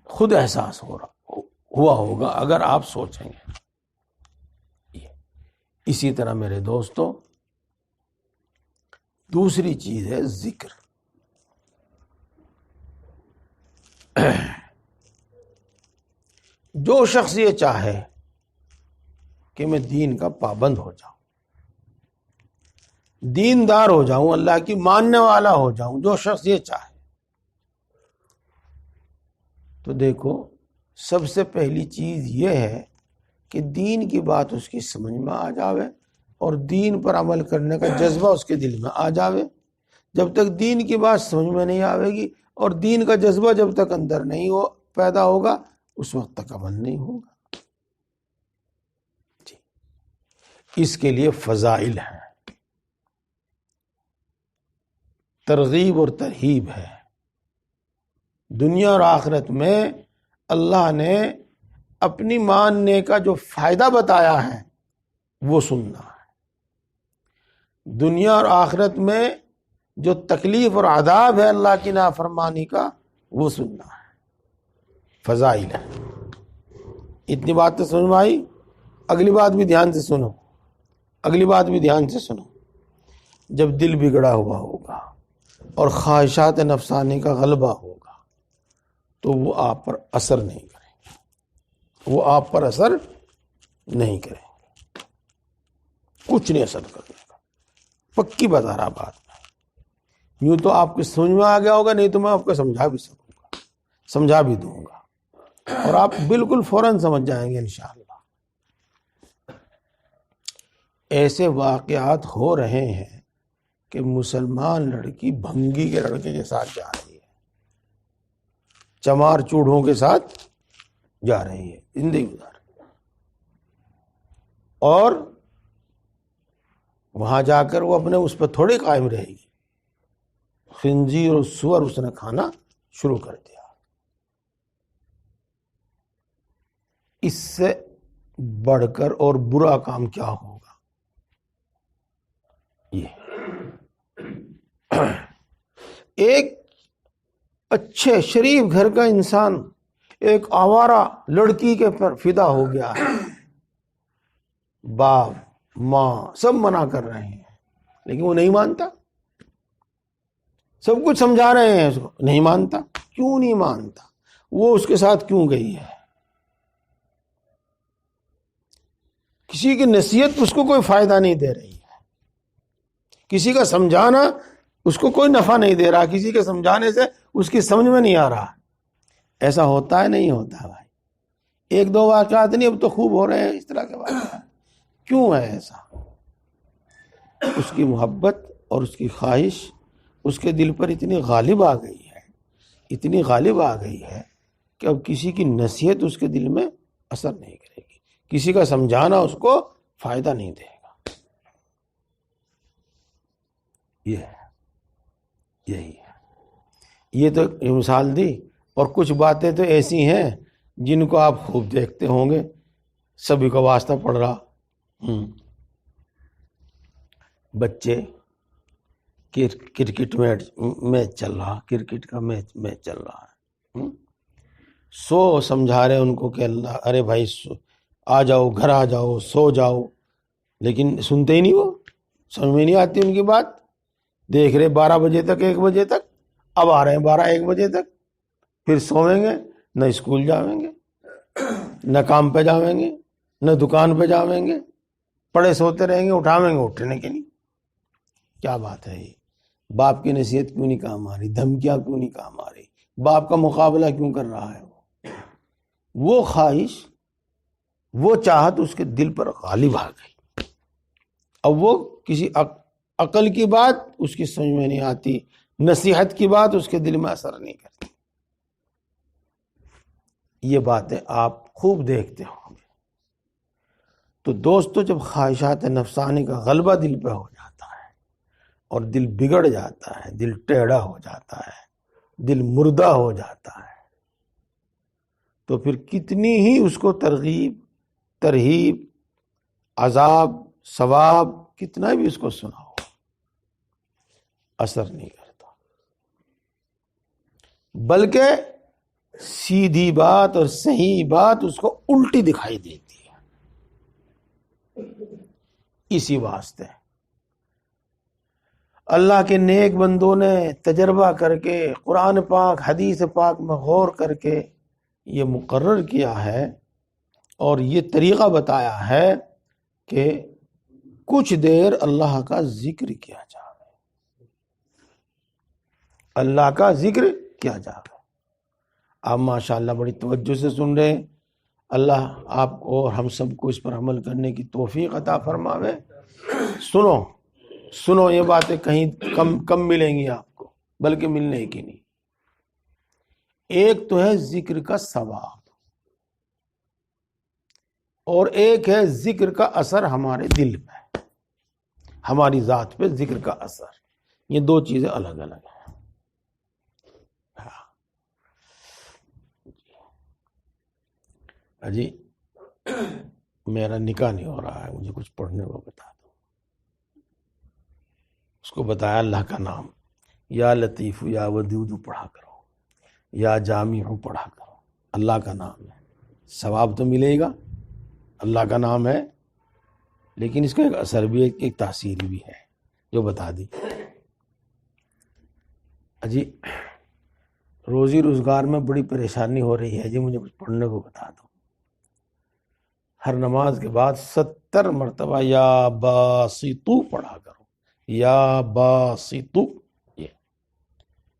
خود احساس ہوا ہوگا اگر آپ سوچیں گے۔ اسی طرح میرے دوستو، دوسری چیز ہے ذکر۔ جو شخص یہ چاہے کہ میں دین کا پابند ہو جاؤں، دیندار ہو جاؤں، اللہ کی ماننے والا ہو جاؤں، جو شخص یہ چاہے، تو دیکھو سب سے پہلی چیز یہ ہے کہ دین کی بات اس کی سمجھ میں آ جاوے اور دین پر عمل کرنے کا جذبہ اس کے دل میں آ جاوے۔ جب تک دین کی بات سمجھ میں نہیں آوے گی اور دین کا جذبہ جب تک اندر نہیں پیدا ہوگا اس وقت تک عمل نہیں ہوگا۔ جی، اس کے لیے فضائل ہیں، ترغیب اور ترہیب ہے۔ دنیا اور آخرت میں اللہ نے اپنی ماننے کا جو فائدہ بتایا ہے وہ سننا ہے، دنیا اور آخرت میں جو تکلیف اور عذاب ہے اللہ کی نافرمانی کا وہ سننا ہے، فضائل ہے۔ اتنی بات تو سمجھ میں آئی؟ اگلی بات بھی دھیان سے سنو، اگلی بات بھی دھیان سے سنو۔ جب دل بگڑا ہوا ہوگا اور خواہشات نفسانی کا غلبہ ہوگا تو وہ آپ پر اثر نہیں کریں گے، وہ آپ پر اثر نہیں کریں گے، کچھ نہیں اثر کرنے کا، پکی بتا رہا بات میں۔ یوں تو آپ کو سمجھ میں آ گیا ہوگا، نہیں تو میں آپ کو سمجھا بھی سکوں گا، سمجھا بھی دوں گا، اور آپ بالکل فوراً سمجھ جائیں گے انشاءاللہ۔ ایسے واقعات ہو رہے ہیں کہ مسلمان لڑکی بھنگی کے لڑکے کے ساتھ جا رہی ہے، چمار چوڑوں کے ساتھ جا رہی ہے، زندگی گزار، اور وہاں جا کر وہ اپنے اس پہ تھوڑی قائم رہے گی، خنزیر اور سور اس نے کھانا شروع کر دیا۔ اس سے بڑھ کر اور برا کام کیا ہوگا؟ یہ ایک اچھے شریف گھر کا انسان ایک آوارہ لڑکی کے پر فدا ہو گیا ہے، باپ ماں سب منع کر رہے ہیں لیکن وہ نہیں مانتا، سب کچھ سمجھا رہے ہیں اس کو، نہیں مانتا۔ کیوں نہیں مانتا؟ وہ اس کے ساتھ کیوں گئی ہے؟ کسی کی نصیحت اس کو کوئی فائدہ نہیں دے رہی ہے، کسی کا سمجھانا اس کو کوئی نفع نہیں دے رہا، کسی کے سمجھانے سے اس کی سمجھ میں نہیں آ رہا۔ ایسا ہوتا ہے نہیں ہوتا بھائی؟ ایک دو واقعات نہیں، اب تو خوب ہو رہے ہیں اس طرح کے واقعات۔ کیوں ہے ایسا؟ اس کی محبت اور اس کی خواہش اس کے دل پر اتنی غالب آ گئی ہے، اتنی غالب آ گئی ہے کہ اب کسی کی نصیحت اس کے دل میں اثر نہیں کرے گی، کسی کا سمجھانا اس کو فائدہ نہیں دے گا۔ یہی ہے، یہ تو مثال دی، اور کچھ باتیں تو ایسی ہیں جن کو آپ خوب دیکھتے ہوں گے، سبھی کو واسطہ پڑ رہا۔ بچے کرکٹ میچ چل رہا، کرکٹ کا میچ چل رہا ہے، سو سمجھا رہے ان کو کہ اللہ، ارے بھائی آ جاؤ، گھر آ جاؤ، سو جاؤ، لیکن سنتے ہی نہیں، وہ سمجھ میں نہیں آتی ان کی بات۔ دیکھ رہے 12 بجے تک، 1 بجے تک، اب آ رہے ہیں 12-1 بجے تک، پھر سوئیں گے، نہ اسکول جاویں گے، نہ کام پہ جاویں گے، نہ دکان پہ جاویں گے، پڑے سوتے رہیں گے، اٹھاویں گے اٹھنے کے نہیں۔ کیا بات ہے یہ؟ باپ کی نصیحت کیوں نہیں کام آ رہی؟ دھمکیاں کیوں نہیں کام آ رہی؟ باپ کا مقابلہ کیوں کر رہا ہے؟ وہ خواہش، وہ چاہت اس کے دل پر غالب آ گئی۔ اب وہ کسی عقل کی بات اس کی سمجھ میں نہیں آتی، نصیحت کی بات اس کے دل میں اثر نہیں کرتی۔ یہ باتیں آپ خوب دیکھتے ہوں گے۔ تو دوستو، جب خواہشات نفسانی کا غلبہ دل پہ ہو جاتا ہے اور دل بگڑ جاتا ہے، دل ٹیڑھا ہو جاتا ہے، دل مردہ ہو جاتا ہے، تو پھر کتنی ہی اس کو ترغیب، عذاب، ثواب، کتنا بھی اس کو سناؤ، اثر نہیں کرتا، بلکہ سیدھی بات اور صحیح بات اس کو الٹی دکھائی دیتی ہے۔ اسی واسطے اللہ کے نیک بندوں نے تجربہ کر کے، قرآن پاک، حدیث پاک میں غور کر کے یہ مقرر کیا ہے اور یہ طریقہ بتایا ہے کہ کچھ دیر اللہ کا ذکر کیا جائے، اللہ کا ذکر کیا جائے۔ آپ ماشاءاللہ بڑی توجہ سے سن رہے ہیں، اللہ آپ کو اور ہم سب کو اس پر عمل کرنے کی توفیق عطا فرماوے۔ سنو یہ باتیں کہیں کم ملیں گی آپ کو، بلکہ ملنے کی نہیں۔ ایک تو ہے ذکر کا ثواب، اور ایک ہے ذکر کا اثر ہمارے دل پہ، ہماری ذات پہ ذکر کا اثر۔ یہ دو چیزیں الگ الگ ہیں۔ جی میرا نکاح نہیں ہو رہا ہے، مجھے کچھ پڑھنے کو بتا دو۔ اس کو بتایا اللہ کا نام، یا لطیف یا ودود پڑھا کرو، یا جامع پڑھا کرو، اللہ کا نام ہے، ثواب تو ملے گا، اللہ کا نام ہے، لیکن اس کا ایک اثر بھی ہے، ایک تاثیر بھی ہے جو بتا دی۔ جی روزی روزگار میں بڑی پریشانی ہو رہی ہے، جی مجھے کچھ پڑھنے کو بتا دو۔ ہر نماز کے بعد 70 مرتبہ یا باسطو پڑھا کرو، یا باسطو، یہ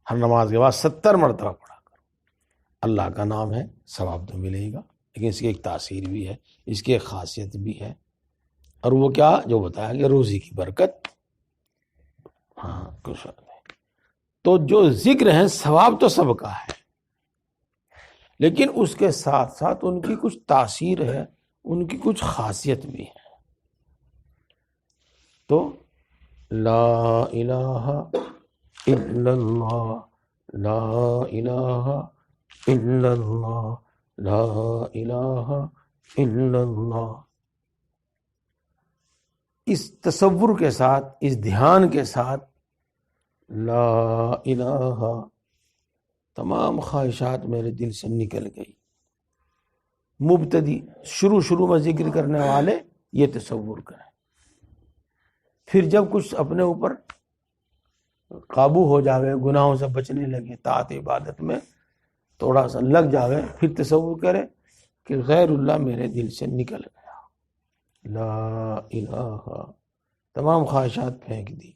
ہر نماز کے بعد 70 مرتبہ پڑھا کرو۔ اللہ کا نام ہے، ثواب تو ملے گا، لیکن اس کی ایک تاثیر بھی ہے، اس کی ایک خاصیت بھی ہے، اور وہ کیا جو بتایا کہ روزی کی برکت۔ ہاں کچھ تو جو ذکر ہے ثواب تو سب کا ہے، لیکن اس کے ساتھ ساتھ ان کی کچھ تاثیر ہے، ان کی کچھ خاصیت بھی ہے۔ تو لا الہ الا اللہ، لا الہ الا اللہ، لا الہ الا اللہ، اس تصور کے ساتھ، اس دھیان کے ساتھ لا الہ، تمام خواہشات میرے دل سے نکل گئی۔ مبتدی شروع میں ذکر کرنے والے یہ تصور کریں، پھر جب کچھ اپنے اوپر قابو ہو جاوے، گناہوں سے بچنے لگے، طاعت عبادت میں تھوڑا سا لگ جاوے، پھر تصور کرے کہ غیر اللہ میرے دل سے نکل گیا، لا الہ، تمام خواہشات پھینک دی،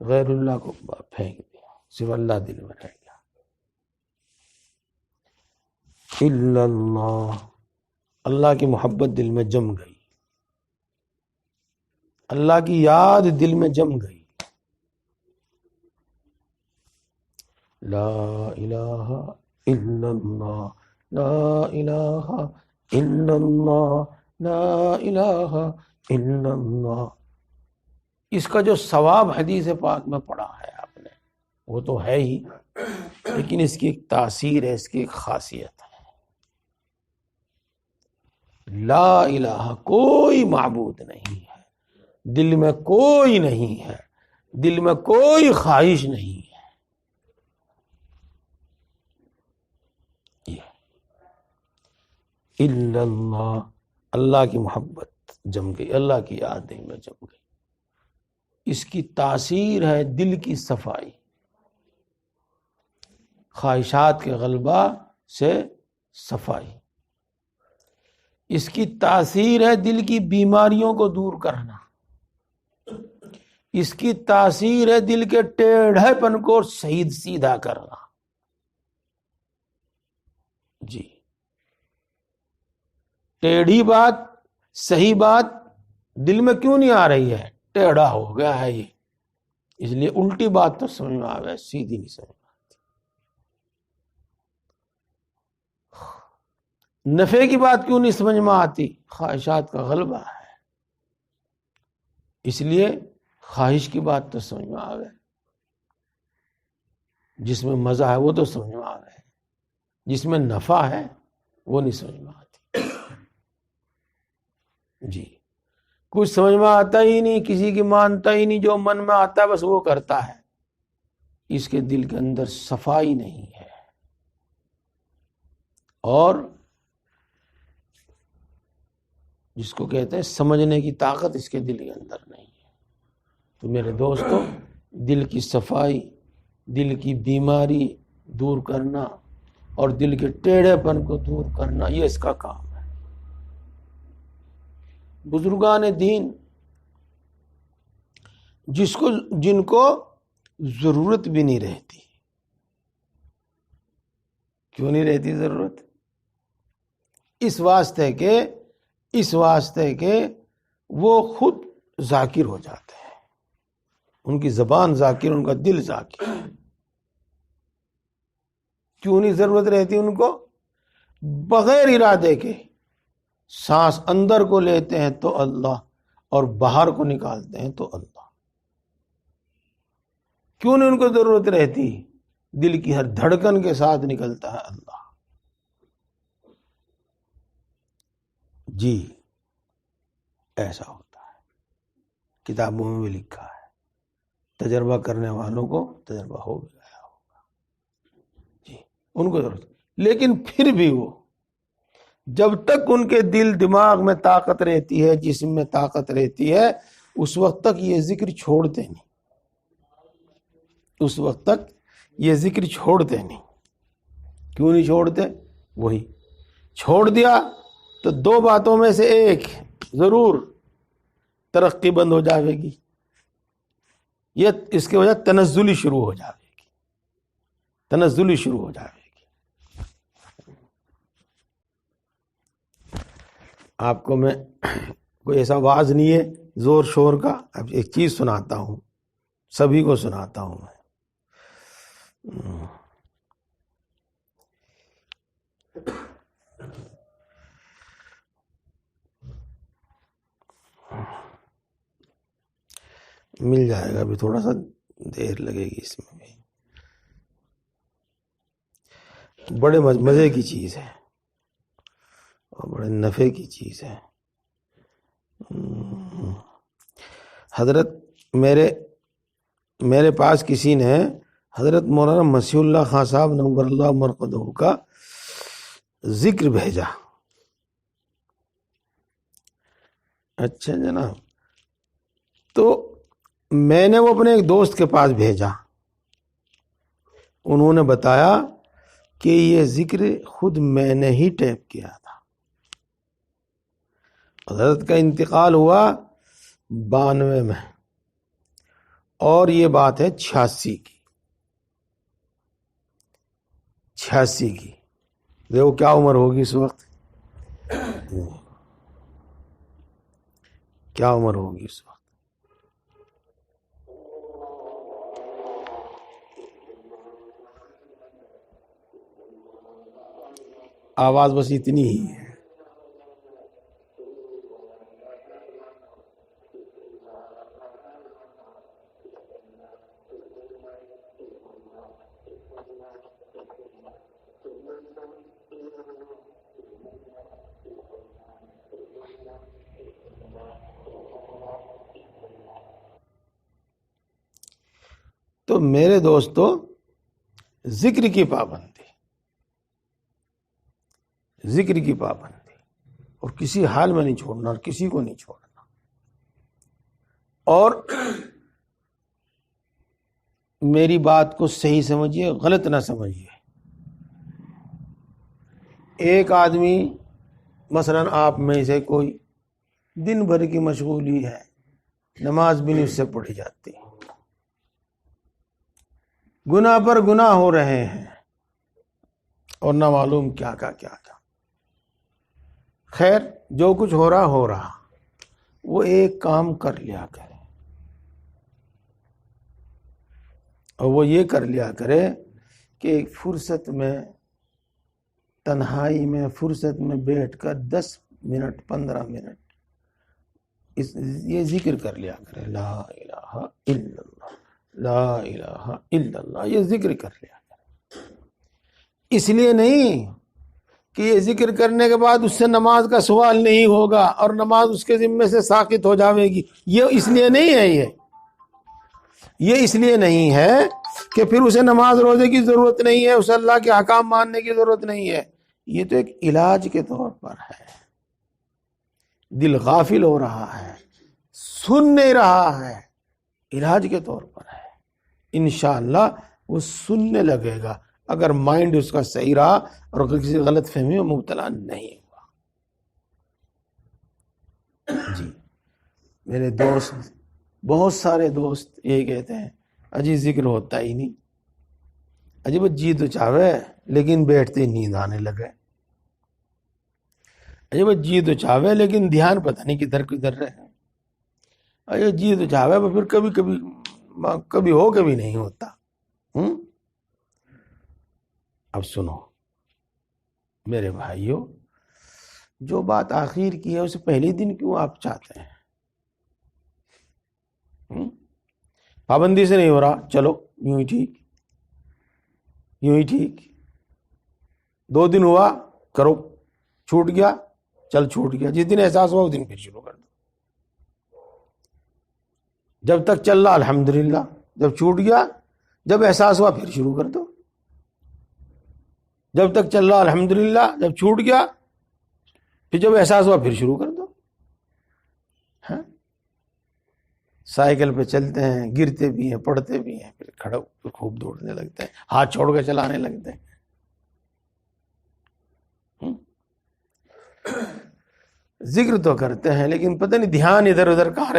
غیر اللہ کو پھینک دیا، صرف اللہ دل میں رہ گیا۔ الا اللہ، اللہ کی محبت دل میں جم گئی، اللہ کی یاد دل میں جم گئی۔ لا الہ الا اللہ، لا الہ الا اللہ، لا الہ الا اللہ۔ اس کا جو ثواب حدیث پاک میں پڑھا ہے آپ نے، وہ تو ہے ہی، لیکن اس کی ایک تاثیر ہے، اس کی ایک خاصیت ہے۔ لا الہ، کوئی معبود نہیں ہے، دل میں کوئی نہیں ہے، دل میں کوئی خواہش نہیں ہے، الا اللہ، اللہ کی محبت جم گئی، اللہ کی یاد دل میں جم گئی۔ اس کی تاثیر ہے دل کی صفائی، خواہشات کے غلبہ سے صفائی۔ اس کی تاثیر ہے دل کی بیماریوں کو دور کرنا، اس کی تاثیر ہے دل کے ٹیڑھے پن کو سیدھا کرنا۔ جی، ٹیڑھی بات، صحیح بات دل میں کیوں نہیں آ رہی ہے؟ ٹیڑھا ہو گیا ہے یہ، اس لیے الٹی بات تو سمجھ میں آ گیا، سیدھی نہیں سمجھ میں آتی۔ نفع کی بات کیوں نہیں سمجھ میں آتی؟ خواہشات کا غلبہ ہے، اس لیے خواہش کی بات تو سمجھ میں آ گئے، جس میں مزہ ہے وہ تو سمجھ میں آ گئے، جس میں نفع ہے وہ نہیں سمجھ میں آتی۔ جی، کچھ سمجھ میں آتا ہی نہیں، کسی کی مانتا ہی نہیں، جو من میں آتا ہے بس وہ کرتا ہے، اس کے دل کے اندر صفائی نہیں ہے، اور جس کو کہتے ہیں سمجھنے کی طاقت اس کے دل کے اندر نہیں ہے۔ تو میرے دوستو، دل کی صفائی، دل کی بیماری دور کرنا اور دل کے ٹیڑھے پن کو دور کرنا، یہ اس کا کام ہے۔ بزرگان دین جن کو ضرورت بھی نہیں رہتی، کیوں نہیں رہتی ضرورت؟ اس واسطے کہ وہ خود ذاکر ہو جاتے ہیں، ان کی زبان ذاکر، ان کا دل ذاکر۔ کیوں نہیں ضرورت رہتی ان کو؟ بغیر ارادے کے سانس اندر کو لیتے ہیں تو اللہ، اور باہر کو نکالتے ہیں تو اللہ۔ کیوں نہیں ان کو ضرورت رہتی؟ دل کی ہر دھڑکن کے ساتھ نکلتا ہے اللہ۔ جی، ایسا ہوتا ہے، کتابوں میں بھی لکھا ہے، تجربہ کرنے والوں کو تجربہ ہو بھی گیا ہوگا۔ جی، ان کو ضرورت، لیکن پھر بھی وہ جب تک ان کے دل دماغ میں طاقت رہتی ہے، جسم میں طاقت رہتی ہے، اس وقت تک یہ ذکر چھوڑتے نہیں، اس وقت تک یہ ذکر چھوڑتے نہیں۔ کیوں نہیں چھوڑتے؟ وہی چھوڑ دیا تو دو باتوں میں سے ایک ضرور ترقی بند ہو جائے گی، یہ اس کی وجہ تنزلی شروع ہو جائے گی، تنزلی شروع ہو جائے گی۔ آپ کو میں کوئی ایسا واعظ نہیں ہے زور شور کا، اب ایک چیز سناتا ہوں، سبھی کو سناتا ہوں میں۔ مل جائے گا، ابھی تھوڑا سا دیر لگے گی اس میں بھی، بڑے مزے کی چیز ہے اور بڑے نفع کی چیز ہے۔ حضرت میرے پاس کسی نے حضرت مولانا مسیح اللہ خان صاحب نور اللہ مرقدہ کا ذکر بھیجا۔ اچھا جناب، تو میں نے وہ اپنے ایک دوست کے پاس بھیجا، انہوں نے بتایا کہ یہ ذکر خود میں نے ہی ٹیپ کیا تھا۔ حضرت کا انتقال ہوا 92 میں، اور یہ بات ہے 86 کی، 86 کی۔ دیکھو کیا عمر ہوگی اس وقت، کیا عمر ہوگی اس وقت۔ آواز بس اتنی ہی ہے۔ تو میرے دوستو ذکر کی پابندی، ذکر کی پابندی، اور کسی حال میں نہیں چھوڑنا اور کسی کو نہیں چھوڑنا. اور میری بات کو صحیح سمجھیے، غلط نہ سمجھیے. ایک آدمی مثلا آپ میں سے کوئی دن بھر کی مشغولی ہے، نماز بھی نہیں اس سے پڑھی جاتی، گناہ پر گناہ ہو رہے ہیں اور نہ معلوم کیا کیا. خیر جو کچھ ہو رہا وہ ایک کام کر لیا کرے، اور وہ یہ کر لیا کرے کہ فرصت میں، تنہائی میں، فرصت میں بیٹھ کر 10 منٹ 15 منٹ یہ ذکر کر لیا کرے. لا الہ الا اللہ، لا الہ الا اللہ، یہ ذکر کر لیا کرے. اس لیے نہیں کہ یہ ذکر کرنے کے بعد اس سے نماز کا سوال نہیں ہوگا اور نماز اس کے ذمے سے ساقط ہو جاوے گی. یہ اس لیے نہیں ہے، یہ اس لیے نہیں ہے کہ پھر اسے نماز روزے کی ضرورت نہیں ہے، اسے اللہ کے احکام ماننے کی ضرورت نہیں ہے. یہ تو ایک علاج کے طور پر ہے. دل غافل ہو رہا ہے، سن نہیں رہا ہے، علاج کے طور پر ہے. انشاءاللہ وہ سننے لگے گا اگر مائنڈ اس کا صحیح رہا اور کسی غلط فہمی میں مبتلا نہیں ہوا. جی میرے دوست، بہت سارے دوست یہی کہتے ہیں اجی ذکر ہوتا ہی نہیں، اجی وہ جی تو چاہے لیکن بیٹھتے نیند آنے لگے، اجی وہ جی تو چاہے لیکن دھیان پتہ نہیں کدھر کدھر رہے، اجی جی تو چاہے وہ پھر کبھی ہو کبھی نہیں ہوتا. اب سنو میرے بھائیو، جو بات آخر کی ہے اسے پہلے دن کیوں آپ چاہتے ہیں؟ پابندی سے نہیں ہو رہا، چلو یوں ہی ٹھیک، یوں ہی ٹھیک. 2 دن ہوا، کرو. چھوٹ گیا، چل چھوٹ گیا. جس دن احساس ہوا اس دن پھر شروع کر دو. جب تک چل رہا الحمدللہ، جب چھوٹ گیا، جب احساس ہوا پھر شروع کر دو. جب تک چل رہا الحمدللہ، جب چھوٹ گیا پھر جب احساس ہوا پھر شروع کر دو. ہاں سائیکل پہ چلتے ہیں، گرتے بھی ہیں، پڑھتے بھی ہیں، پھر کھڑے پھر خوب دوڑنے لگتے ہیں، ہاتھ چھوڑ کے چلانے لگتے ہیں. ذکر تو کرتے ہیں لیکن پتہ نہیں دھیان ادھر ادھر کہاں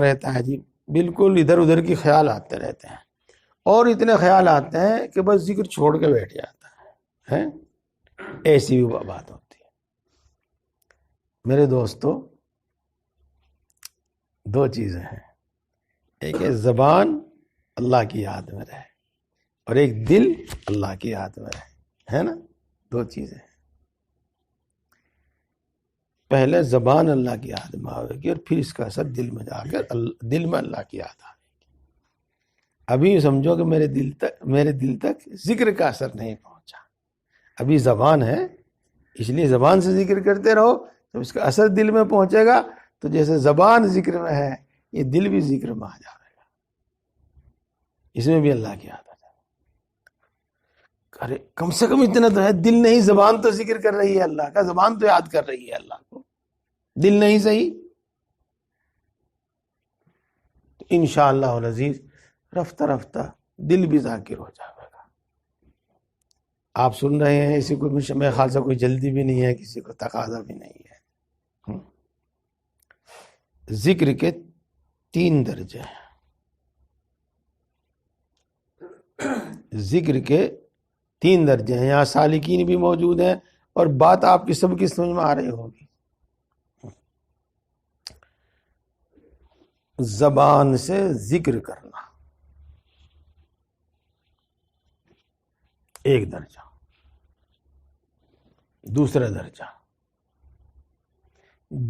رہتا ہے. جی بالکل ادھر ادھر کے خیال آتے رہتے ہیں، اور اتنے خیال آتے ہیں کہ بس ذکر چھوڑ کے بیٹھ جاتا ہے. ایسی بھی بات ہوتی ہے. میرے دوستو 2 چیزیں ہیں، ایک ہے زبان اللہ کی یاد میں رہے اور ایک دل اللہ کی یاد میں رہے، ہے نا. 2 چیزیں ہیں. پہلے زبان اللہ کی یاد میں آئے گی اور پھر اس کا اثر دل میں جا کر دل میں اللہ کی یاد آئے گی. ابھی سمجھو کہ میرے دل تک ذکر کا اثر نہیں پہنچا، ابھی زبان ہے، اس لیے زبان سے ذکر کرتے رہو. جب اس کا اثر دل میں پہنچے گا تو جیسے زبان ذکر میں ہے، یہ دل بھی ذکر میں آ جائے گا، اس میں بھی اللہ کی یاد آ جائے گا. ارے کم سے کم اتنا تو ہے، دل نہیں زبان تو ذکر کر رہی ہے اللہ کا، زبان تو یاد کر رہی ہے اللہ کو، دل نہیں صحیح. تو انشاءاللہ العزیز رفتہ رفتہ دل بھی ذاکر ہو جائے گا. آپ سن رہے ہیں، اسی کو میرے خیال سے کوئی جلدی بھی نہیں ہے، کسی کو تقاضا بھی نہیں ہے. ذکر کے 3 درجے ہیں، ذکر کے 3 درجے ہیں. یہاں سالکین بھی موجود ہیں اور بات آپ کی سب کی سمجھ میں آ رہی ہوگی. زبان سے ذکر کرنا ایک درجہ. دوسرا درجہ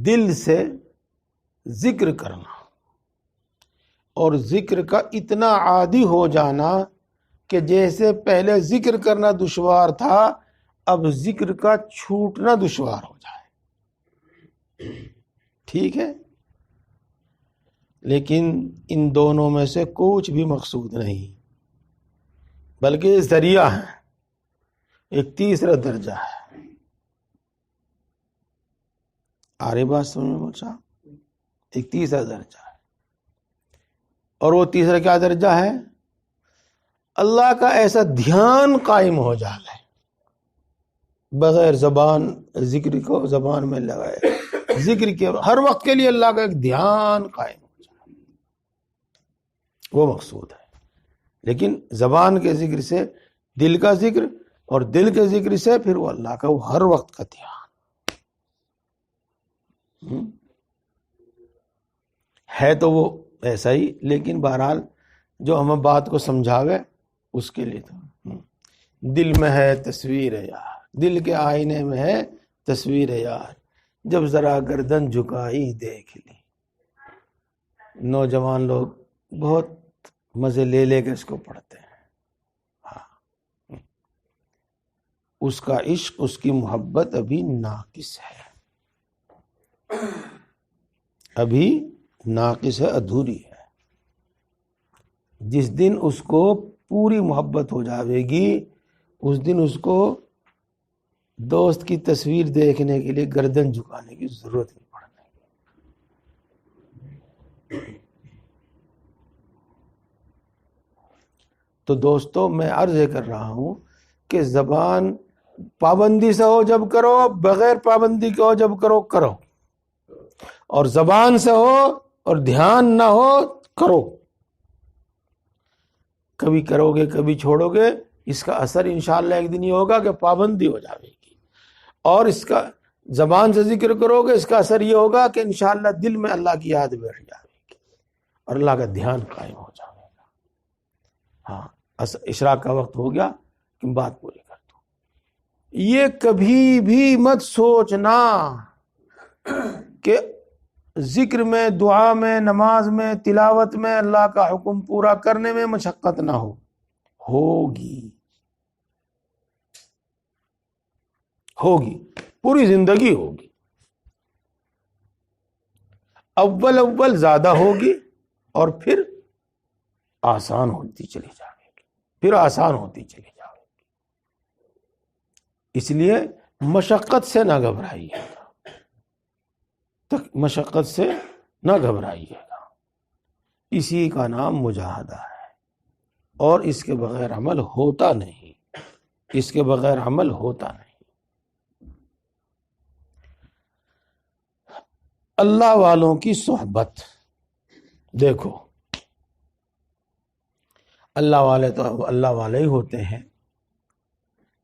دل سے ذکر کرنا، اور ذکر کا اتنا عادی ہو جانا کہ جیسے پہلے ذکر کرنا دشوار تھا اب ذکر کا چھوٹنا دشوار ہو جائے. ٹھیک ہے، لیکن ان دونوں میں سے کچھ بھی مقصود نہیں. بلکہ یہ ذریعہ ہے، ایک تیسرا درجہ ہے۔ آ رہی بات سمجھ میں مول صاحب؟ ایک تیسرا درجہ ہے، اور وہ تیسرا کیا درجہ ہے؟ اللہ کا ایسا دھیان قائم ہو جائے بغیر زبان ذکر کو زبان میں لگائے، ذکر کے ہر وقت کے لیے اللہ کا ایک دھیان قائم ہو جائے، وہ مقصود ہے۔ لیکن زبان کے ذکر سے دل کا ذکر، اور دل کے ذکر سے پھر وہ اللہ کا وہ ہر وقت کا دھیان ہے۔ تو وہ ایسا ہی، لیکن بہرحال جو ہمیں بات کو سمجھاوے اس کے لیے تو دل میں ہے تصویر یار، دل کے آئینے میں ہے تصویر یار، جب ذرا گردن جھکائی دیکھ لی۔ نوجوان لوگ بہت مزے لے لے کے اس کو پڑھتے ہیں۔ ہاں، اس کا عشق، اس کی محبت ابھی ناقص ہے، ابھی ناقص ہے، ادھوری ہے۔ جس دن اس کو پوری محبت ہو جاوے گی، اس دن اس کو دوست کی تصویر دیکھنے کے لیے گردن جھکانے کی ضرورت نہیں پڑنے گی۔ تو دوستو، میں عرض کر رہا ہوں کہ زبان پابندی سے ہو جب کرو، بغیر پابندی کے ہو جب کرو کرو، اور زبان سے ہو اور دھیان نہ ہو کرو۔ کبھی کرو گے کبھی چھوڑو گے، اس کا اثر انشاءاللہ ایک دن یہ ہوگا کہ پابندی ہو جائے گی، اور اس کا زبان سے ذکر کرو گے، اس کا اثر یہ ہوگا کہ انشاءاللہ دل میں اللہ کی یاد بیٹھ جائے گی اور اللہ کا دھیان قائم ہو جائے گا۔ ہاں، اشراق کا وقت ہو گیا کہ بات پوری کر دو۔ یہ کبھی بھی مت سوچنا کہ ذکر میں، دعا میں، نماز میں، تلاوت میں اللہ کا حکم پورا کرنے میں مشقت نہ ہو، ہوگی پوری زندگی ہوگی۔ اول زیادہ ہوگی اور پھر آسان ہوتی چلی جائے گی، پھر آسان ہوتی چلی جائے گی۔ اس لیے مشقت سے نہ گھبرائیے گا، مشقت سے نہ گھبرائیے گا، اسی کا نام مجاہدہ ہے، اور اس کے بغیر عمل ہوتا نہیں، اس کے بغیر عمل ہوتا نہیں۔ اللہ والوں کی صحبت دیکھو، اللہ والے تو اللہ والے ہی ہوتے ہیں،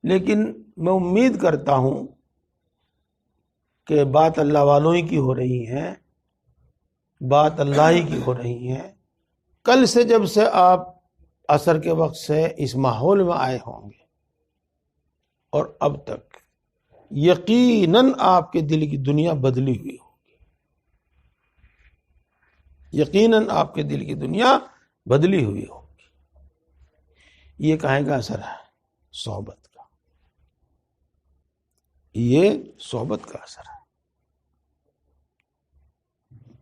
لیکن میں امید کرتا ہوں کہ بات اللہ والوں ہی کی ہو رہی ہے، بات اللہ ہی کی ہو رہی ہے۔ کل سے جب سے آپ عصر کے وقت سے اس ماحول میں آئے ہوں گے اور اب تک، یقیناً آپ کے دل کی دنیا بدلی ہوئی ہوگی، یقیناً آپ کے دل کی دنیا بدلی ہوئی ہوگی۔ یہ کہاں کا اثر ہے؟ صحبت کا، یہ صحبت کا اثر ہے۔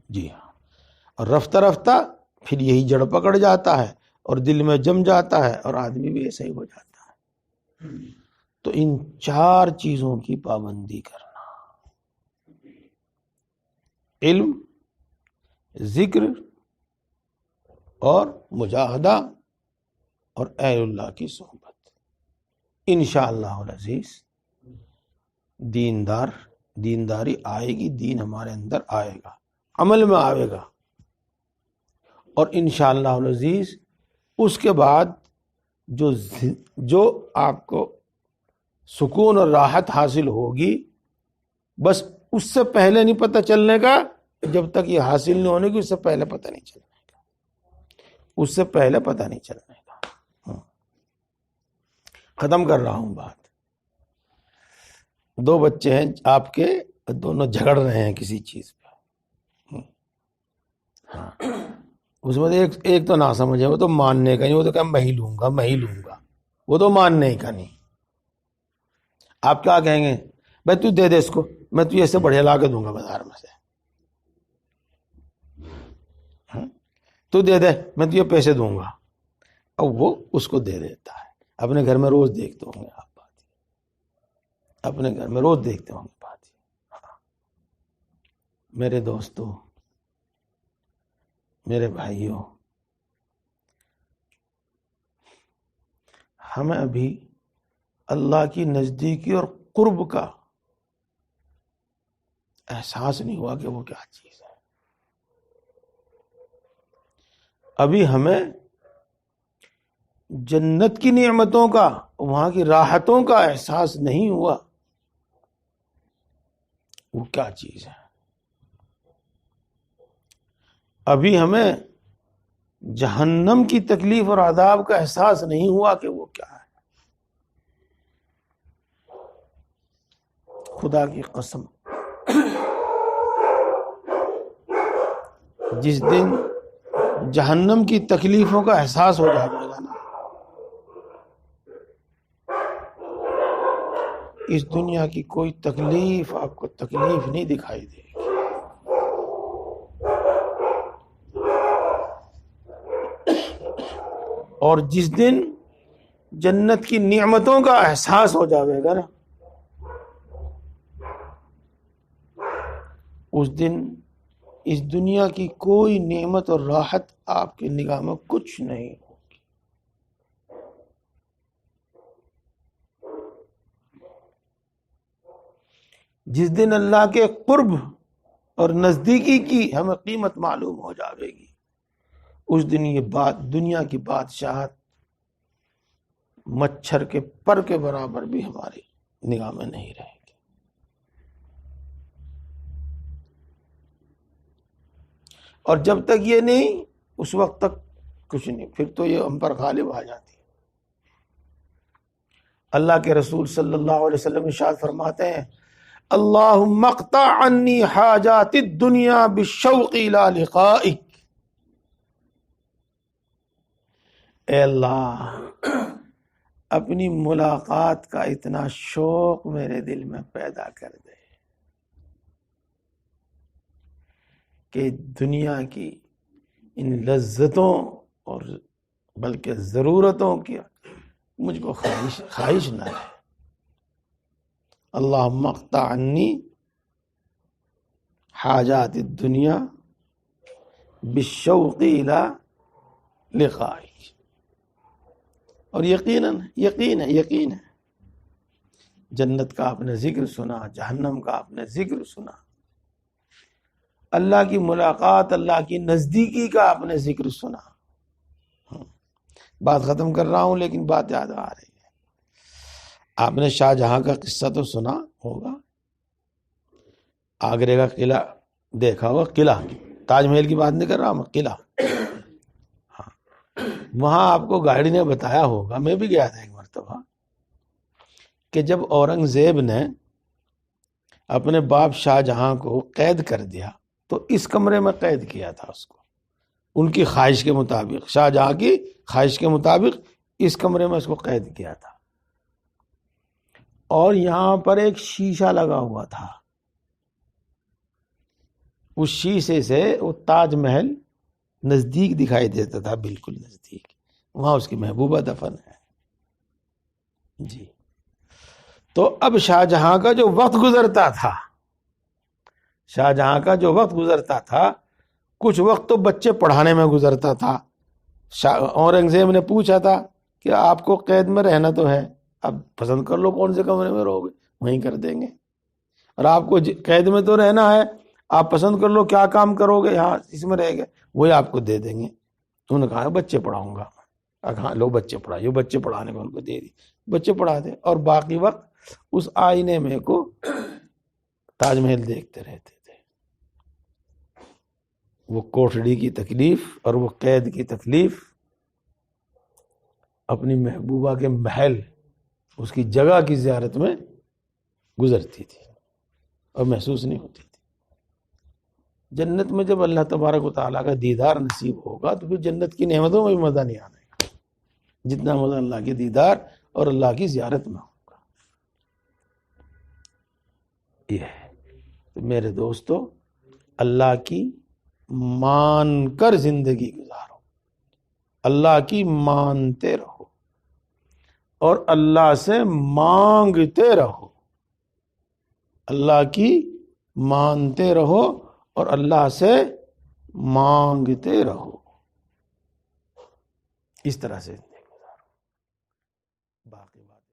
جی ہاں، اور رفتہ رفتہ پھر یہی جڑ پکڑ جاتا ہے اور دل میں جم جاتا ہے، اور آدمی بھی ایسا ہی ہو جاتا ہے۔ تو ان 4 چیزوں کی پابندی کرنا: علم، ذکر اور مجاہدہ اور اہل اللہ کی صحبت، انشاءاللہ العزیز دینداری آئے گی، دین ہمارے اندر آئے گا، عمل میں آئے گا، اور انشاءاللہ العزیز اس کے بعد جو آپ کو سکون اور راحت حاصل ہوگی، بس اس سے پہلے نہیں پتہ چلنے کا، جب تک یہ حاصل نہیں ہونے کی اس سے پہلے پتہ نہیں چلنے کا، اس سے پہلے پتہ نہیں چلنے کا۔ ختم کر رہا ہوں بات۔ 2 بچے ہیں آپ کے، دونوں جھگڑ رہے ہیں کسی چیز پہ۔ ہاں، اس میں ایک تو نہ سمجھے، وہ تو ماننے کا نہیں، وہ تو کہ میں ہی لوں گا، وہ تو ماننے کا نہیں۔ آپ کیا کہیں گے؟ بھائی تو دے دے اس کو، میں تجھے اس سے بڑھیا لا کے دوں گا بازار میں سے، تو دے دے، میں تجھے پیسے دوں گا، اور وہ اس کو دے دیتا ہے۔ اپنے گھر میں روز دیکھتے ہوں گے آپ بات، اپنے گھر میں روز دیکھتے ہوں گے بات۔ میرے دوستوں، میرے بھائیوں، ہمیں ابھی اللہ کی نزدیکی اور قرب کا احساس نہیں ہوا کہ وہ کیا چیز ہے۔ ابھی ہمیں جنت کی نعمتوں کا، وہاں کی راحتوں کا احساس نہیں ہوا وہ کیا چیز ہے۔ ابھی ہمیں جہنم کی تکلیف اور عذاب کا احساس نہیں ہوا کہ وہ کیا ہے۔ خدا کی قسم، جس دن جہنم کی تکلیفوں کا احساس ہو جائے گا نا، اس دنیا کی کوئی تکلیف آپ کو تکلیف نہیں دکھائی دے گی۔ اور جس دن جنت کی نعمتوں کا احساس ہو جاوے گا نا، اس دن اس دنیا کی کوئی نعمت اور راحت آپ کی نگاہ میں کچھ نہیں ہوگی۔ جس دن اللہ کے قرب اور نزدیکی کی ہمیں قیمت معلوم ہو جاوے گی، اس دن یہ بات دنیا کی بادشاہت مچھر کے پر کے برابر بھی ہماری نگاہ میں نہیں رہے گی۔ اور جب تک یہ نہیں، اس وقت تک کچھ نہیں، پھر تو یہ ہم پر غالب آ جاتی ہے۔ اللہ کے رسول صلی اللہ علیہ وسلم ارشاد فرماتے ہیں، اللہم اقطع عنی حاجات الدنیا بالشوق الی لقائک۔ اے اللہ، اپنی ملاقات کا اتنا شوق میرے دل میں پیدا کر دے کہ دنیا کی ان لذتوں اور بلکہ ضرورتوں کی مجھ کو خواہش نہ رہے۔ اللہم اقطع عنی حاجات الدنیا بالشوق الی لقائک۔ اور یقین ہے جنت کا آپ نے ذکر سنا، جہنم کا آپ نے ذکر سنا، اللہ کی ملاقات، اللہ کی نزدیکی کا آپ نے ذکر سنا۔ بات ختم کر رہا ہوں لیکن بات یاد آ رہی ہے۔ آپ نے شاہ جہاں کا قصہ تو سنا ہوگا، آگرے کا قلعہ دیکھا ہوگا، قلعہ، تاج محل کی بات نہیں کر رہا ہوں، قلعہ۔ وہاں آپ کو گائیڈ نے بتایا ہوگا، میں بھی گیا تھا ایک مرتبہ، کہ جب اورنگزیب نے اپنے باپ شاہ جہاں کو قید کر دیا تو اس کمرے میں قید کیا تھا اس کو، ان کی خواہش کے مطابق، شاہ جہاں کی خواہش کے مطابق اس کمرے میں اس کو قید کیا تھا۔ اور یہاں پر ایک شیشہ لگا ہوا تھا، اس شیشے سے وہ تاج محل نزدیک دکھائی دیتا تھا، بالکل نزدیک، وہاں اس کی محبوبہ دفن ہے۔ جی، تو اب شاہ جہاں کا جو وقت گزرتا تھا، شاہ جہاں کا جو وقت گزرتا تھا، کچھ وقت تو بچے پڑھانے میں گزرتا تھا۔ اورنگزیب نے پوچھا تھا کہ آپ کو قید میں رہنا تو ہے، اب پسند کر لو کون سے کمرے میں رہو گے، وہیں کر دیں گے، اور آپ کو قید میں تو رہنا ہے، آپ پسند کر لو کیا کام کرو گے، یہاں اس میں رہے گا، وہی آپ کو دے دیں گے۔ تو انہوں نے کہا بچے پڑھاؤں گا۔ ہاں لو بچے پڑھائیے، بچے پڑھانے کو ان کو دے دی، بچے پڑھا دے، اور باقی وقت اس آئینے میں کو تاج محل دیکھتے رہتے تھے۔ وہ کوٹڑی کی تکلیف اور وہ قید کی تکلیف اپنی محبوبہ کے محل، اس کی جگہ کی زیارت میں گزرتی تھی اور محسوس نہیں ہوتی تھی۔ جنت میں جب اللہ تبارک و تعالیٰ کا دیدار نصیب ہوگا تو پھر جنت کی نعمتوں میں بھی مزہ نہیں آنے گا جتنا مزہ اللہ کے دیدار اور اللہ کی زیارت میں ہوگا۔ یہ ہے تو میرے دوستو، اللہ کی مان کر زندگی گزارو، اللہ کی مانتے رہو، اور اللہ سے مانگتے رہو، اللہ کی مانتے رہو اور اللہ سے مانگتے رہو، اس طرح سے